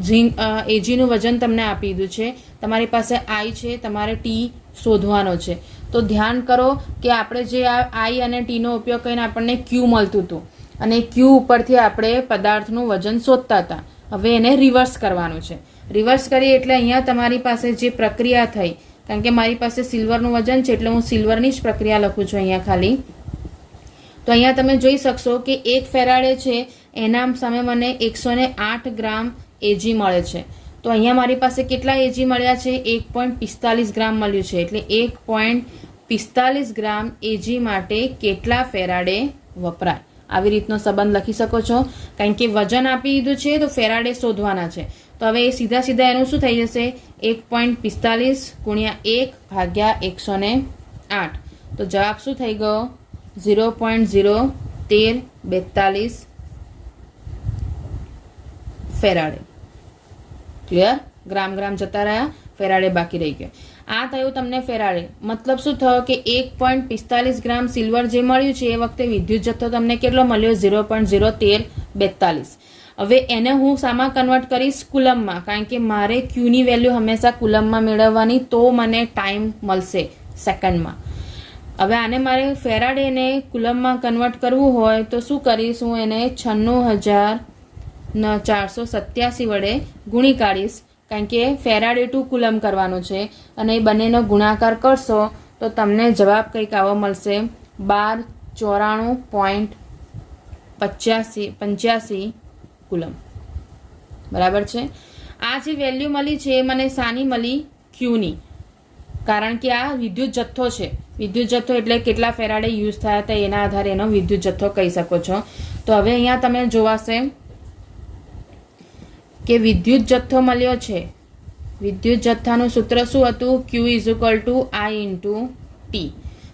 ઝીંક એજીનું વજન તમને આપી દીધું છે. તમારી પાસે આઈ છે, તમારે ટી શોધવાનો છે. તો ધ્યાન કરો કે આપણે જે આ આઈ અને ટીનો ઉપયોગ કરીને આપણને ક્યુ મળતું હતું અને ક્યુ ઉપરથી આપણે પદાર્થનું વજન શોધતા હતા. હવે એને રિવર્સ કરવાનું છે. રિવર્સ કરીએ એટલે અહીંયા તમારી પાસે જે પ્રક્રિયા થઈ, કારણ કે મારી પાસે સિલ્વરનું વજન છે એટલે હું સિલ્વરની જ પ્રક્રિયા લખું છું અહીંયા ખાલી. તો અહીંયા તમે જોઈ શકશો કે 1 ફેરાડે છે એના સામે મને 108 ગ્રામ એજી મળે છે. તો અહીંયા મારી પાસે કેટલા એજી મળ્યા છે? 1.45 ગ્રામ મળ્યું છે. એટલે 1.45 ગ્રામ એજી માટે કેટલા ફેરાડે વપરાય? આવી રીતનો સંબંધ લખી શકો છો. કારણ કે વજન આપી દીધું છે તો ફેરાડે શોધવાના છે. તો હવે એ સીધા સીધા એનું શું થઈ જશે? 1.45 ગુણ્યા 1 ભાગ્યા 108. તો જવાબ શું થઈ ગયો? 0.01342 ફેરાડે. ક્લિયર? ગ્રામ ગ્રામ જતા રહ્યા, ફેરાડે બાકી રહી ગયો. આ થયું તમને ફેરાડે. મતલબ શું થયો કે 1.45 ગ્રામ સિલ્વર જે મળ્યું છે એ વખતે વિદ્યુત જથ્થો તમને કેટલો મળ્યો? 0.01342. હવે એને હું શામાં કન્વર્ટ કરીશ? કુલમમાં. કારણ કે મારે ક્યુની વેલ્યુ હંમેશા કુલમમાં મેળવવાની, તો મને ટાઈમ મળશે સેકન્ડમાં. હવે આને મારે ફેરાડેને કુલમમાં કન્વર્ટ કરવું હોય તો શું કરીશ? હું એને 96,487 વડે ગુણી કાઢીશ. કારણ કે ફેરાડે ટુ કુલમ કરવાનું છે અને એ બંનેનો ગુણાકાર કરશો તો તમને જવાબ કંઈક આવો મળશે, 1294.85 કુલમ. બરાબર છે? આ જે વેલ્યુ મળી છે એ મને શાની મળી? ક્યુની. કારણ કે આ વિદ્યુત જથ્થો છે. વિદ્યુત જથ્થો એટલે કેટલા ફેરાડે યુઝ થયા હતા એના આધારે એનો વિદ્યુત જથ્થો કહી શકો છો. તો હવે અહીંયા તમે જોવાશે કે વિદ્યુત જથ્થો મળ્યો છે. વિદ્યુત જથ્થાનું સૂત્ર શું હતું? Q = I × T.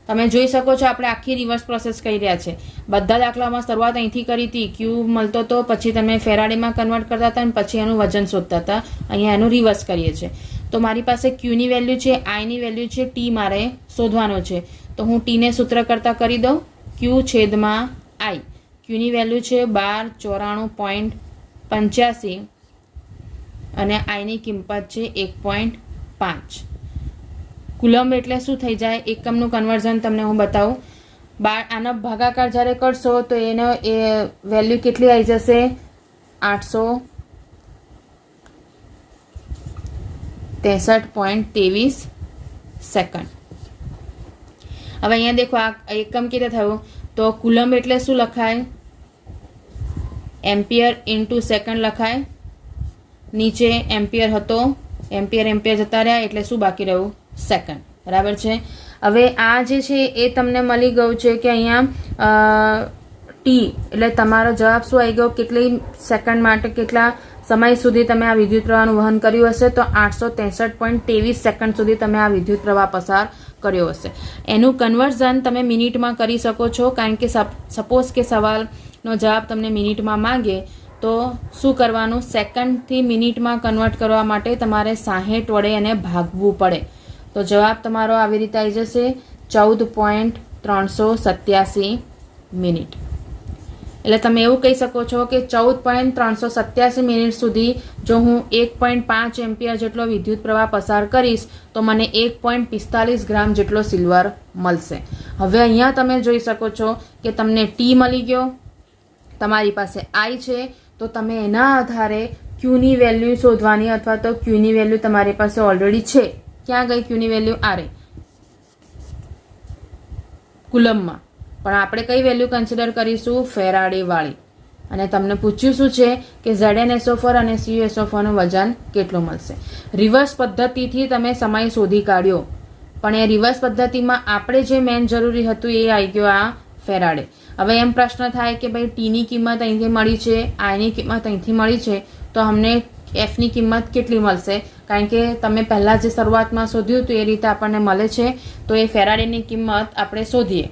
તમે જોઈ શકો છો આપણે આખી રિવર્સ પ્રોસેસ કરી રહ્યા છે. બધા દાખલામાં શરૂઆત અહીંથી કરી હતી. Q મળતો તો પછી તમે ફેરાડેમાં કન્વર્ટ કરતા હતા અને પછી એનું વજન શોધતા હતા. અહીંયા એનું રિવર્સ કરીએ છીએ. તો મારી પાસે Qની વેલ્યુ છે, Iની વેલ્યુ છે, T મારે શોધવાનો છે. તો હું Tને સૂત્ર કરતા કરી દઉં. Q/I. Qની વેલ્યુ છે 1294.85 અને આઈની કિંમત છે 1.5. કુલમ એટલે શું થઈ જાય? એકમનું કન્વર્ઝન તમને હું બતાવું. આનો ભાગાકાર જ્યારે કરશો તો એનો એ વેલ્યુ કેટલી આવી જશે? 863.23 સેકન્ડ. હવે અહીંયા દેખો આ એકમ કેવી રીતે થયું? તો કુલમ એટલે શું લખાય? એમ્પિયર ઇન્ટુ સેકન્ડ લખાય. નીચે એમ્પિયર હતો, એમ્પિયર જતા રહ્યા એટલે શું બાકી રહ્યું? સેકન્ડ. બરાબર છે? હવે આ જે છે એ તમને મળી ગયું છે કે અહીંયા ટી એટલે તમારો જવાબ શું આવી ગયો? કેટલી સેકન્ડ માટે, કેટલા સમય સુધી તમે આ વિદ્યુત પ્રવાહનું વહન કર્યું હશે? તો 863.23 સેકન્ડ સુધી તમે આ વિદ્યુત પ્રવાહ પસાર કર્યો હશે. એનું કન્વર્ઝન તમે મિનિટમાં કરી શકો છો. કારણ કે સપોઝ કે સવાલનો જવાબ તમને મિનિટમાં માંગે તો શું કરવાનું? સેકન્ડથી મિનિટમાં કન્વર્ટ કરવા માટે તમારે 60 વડે એને ભાગવું પડે. તો જવાબ તમારો આવી રીતે આવી જશે 14.387 મિનિટ. એટલે તમે એવું કહી શકો છો કે 14.387 મિનિટ સુધી જો હું 1.5 એમ્પિયર જેટલો વિદ્યુત પ્રવાહ પસાર કરીશ તો મને 1.45 ગ્રામ જેટલો સિલ્વર મળશે. હવે અહીંયા તમે જોઈ શકો છો કે તમને ટી મળી ગયો, તમારી પાસે આઈ છે, તો તમે એના આધારે ક્યુની વેલ્યુ શોધવાની, અથવા તો ક્યુની વેલ્યુ તમારી પાસે ઓલરેડી છે. ક્યાં ગઈ ક્યુની વેલ્યુ? આ રે કુલમમાં. પણ આપણે કઈ વેલ્યુ કન્સિડર કરીશું? ફેરાડે વાળી. અને તમને પૂછ્યું શું છે કે ZnSO4 અને CuSO4 નું વજન કેટલું મળશે. રિવર્સ પદ્ધતિથી તમે સમય શોધી કાઢ્યો, પણ એ રિવર્સ પદ્ધતિમાં આપણે જે મેન જરૂરી હતું એ આવી ગયો આ ફેરાડે. હવે એમ પ્રશ્ન થાય કે ભાઈ ટીની કિંમત અહીંથી મળી છે, આઈની કિંમત અહીંથી મળી છે, તો અમને એફની કિંમત કેટલી મળશે? કારણ કે તમે પહેલાં જે શરૂઆતમાં શોધ્યું હતું એ રીતે આપણને મળે છે. તો એ ફેરાડેની કિંમત આપણે શોધીએ.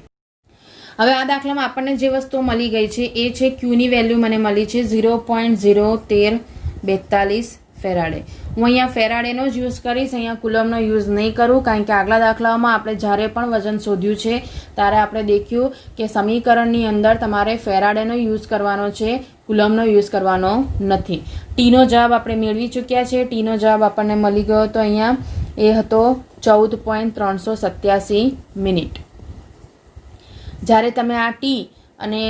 હવે આ દાખલામાં આપણને જે વસ્તુ મળી ગઈ છે એ છે ક્યુની વેલ્યુ મને મળી છે 0.01342 ફેરાડે. હું અહીંયા ફેરાડેનો જ યુઝ કરીશ, અહીંયા કુલમનો યુઝ નહીં કરું, કારણ કે આગલા દાખલાઓમાં આપણે જ્યારે પણ વજન શોધ્યું છે ત્યારે આપણે દેખ્યું કે સમીકરણની અંદર તમારે ફેરાડેનો યુઝ કરવાનો છે, કુલમનો યુઝ કરવાનો નથી. ટીનો જવાબ આપણે મેળવી ચૂક્યા છે. ટીનો જવાબ આપણને મળી ગયો હતો અહીંયા, એ હતો 14.387 મિનિટ. જ્યારે તમે આ ટી અને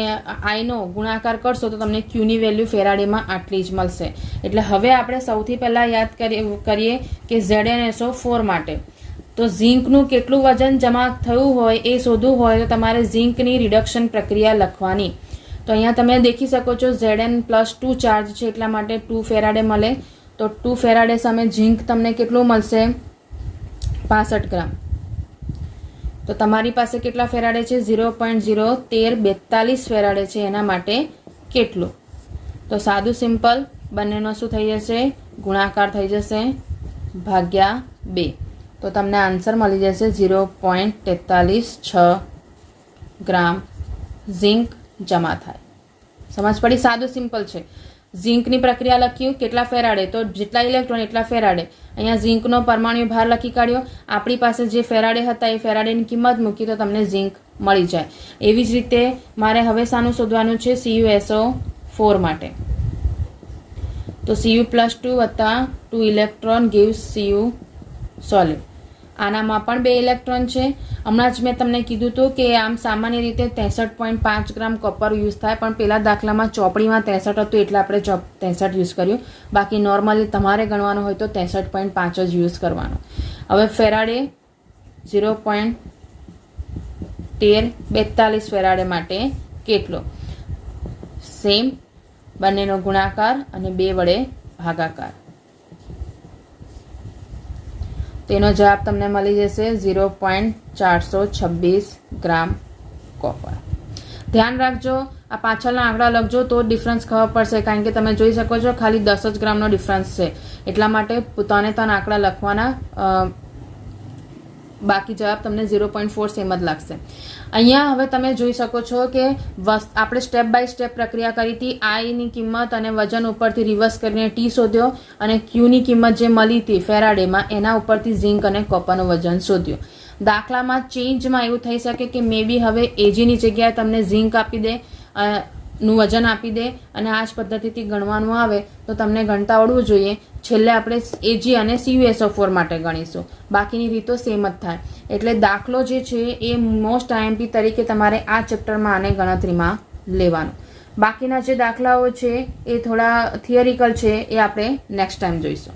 આઈનો ગુણાકાર કરશો તો તમને ક્યુની વેલ્યુ ફેરાડેમાં આટલી જ મળશે. એટલે હવે આપણે સૌથી પહેલાં યાદ કરીએ કે ZnSO4 માટે તો ઝીંકનું કેટલું વજન જમા થયું હોય એ શોધવું હોય તો તમારે ઝીંકની રિડક્શન પ્રક્રિયા લખવાની. તો અહીંયા તમે દેખી શકો છો Zn+2 ચાર્જ છે એટલા માટે 2 ફેરાડે મળે. તો 2 ફેરાડે સામે ઝીંક તમને કેટલું મળશે? 65 ગ્રામ. તો તમારી પાસે કેટલા ફેરાડે છે? 0.01342 ફેરાડે છે, એના માટે કેટલું? તો સાદું સિમ્પલ બંનેનો શું થઈ જશે? ગુણાકાર થઈ જશે ભાગ્યા 2. તો તમને આન્સર મળી જશે 0.436 ગ્રામ ઝીંક જમા થાય. સમજ પડી? સાદું સિમ્પલ છે. ઝીંકની પ્રક્રિયા લખ્યું, કેટલા ફેરાડે? તો જેટલા ઇલેક્ટ્રોન એટલા ફેરાડે. અહીંયા ઝીંકનો પરમાણુ ભાર લખી કાઢ્યો. આપણી પાસે જે ફેરાડે હતા એ ફેરાડેની કિંમત મૂકી તો તમને ઝીંક મળી જાય. એવી જ રીતે મારે હવે શાનું શોધવાનું છે? CuSO4 માટે. તો Cu+2 વત્તા 2 ઇલેક્ટ્રોન gives Cu સોલિડ. આનામાં પણ 2 ઇલેક્ટ્રોન છે. હમણાં જ મેં તમને કીધું હતું કે આમ સામાન્ય રીતે 63.5 ગ્રામ કોપર યુઝ થાય, પણ પેલા દાખલામાં ચોપડીમાં 63 હતું એટલે આપણે 63 યુઝ કર્યું. બાકી નોર્મલી તમારે ગણવાનું હોય તો 63.5 જ યુઝ કરવાનો. હવે ફેરાડે 0.1342 ફેરાડે માટે કેટલો? સેમ, બંનેનો ગુણાકાર અને 2 વડે ભાગાકાર. તેનો જવાબ તમને મળી જશે 0.426 ગ્રામ કોપર. ધ્યાન રાખજો, આ પાછળના આંકડા લખજો તો ડિફરન્સ ખબર પડશે, કારણ કે તમે જોઈ શકો છો ખાલી 10 જ ગ્રામનો ડિફરન્સ છે. એટલા માટે ત્રણે આંકડા લખવાના, બાકી જવાબ તમને 0.4 સેમ જ લાગશે. અહીંયા હવે તમે જોઈ શકો છો કે આપણે સ્ટેપ બાય સ્ટેપ પ્રક્રિયા કરી હતી. આઈની કિંમત અને વજન ઉપરથી રિવર્સ કરીને ટી શોધ્યો અને ક્યુની કિંમત જે મળી હતી ફેરાડેમાં એના ઉપરથી ઝીંક અને કોપરનું વજન શોધ્યું. દાખલામાં ચેન્જમાં એવું થઈ શકે કે મે બી હવે એજીની જગ્યાએ તમને ઝીંક આપી દે, નું વજન આપી દે અને આ જ પદ્ધતિથી ગણવાનું આવે તો તમને ગણતા આવડવું જોઈએ. છેલ્લે આપણે એજી અને CuSO4 માટે ગણીશું, બાકીની રીતો સેમ જ થાય. એટલે દાખલો જે છે એ મોસ્ટ IMP તરીકે તમારે આ ચેપ્ટરમાં આને ગણતરીમાં લેવાનું. બાકીના જે દાખલાઓ છે એ થોડા થિયરિકલ છે, એ આપણે નેક્સ્ટ ટાઈમ જોઈશું.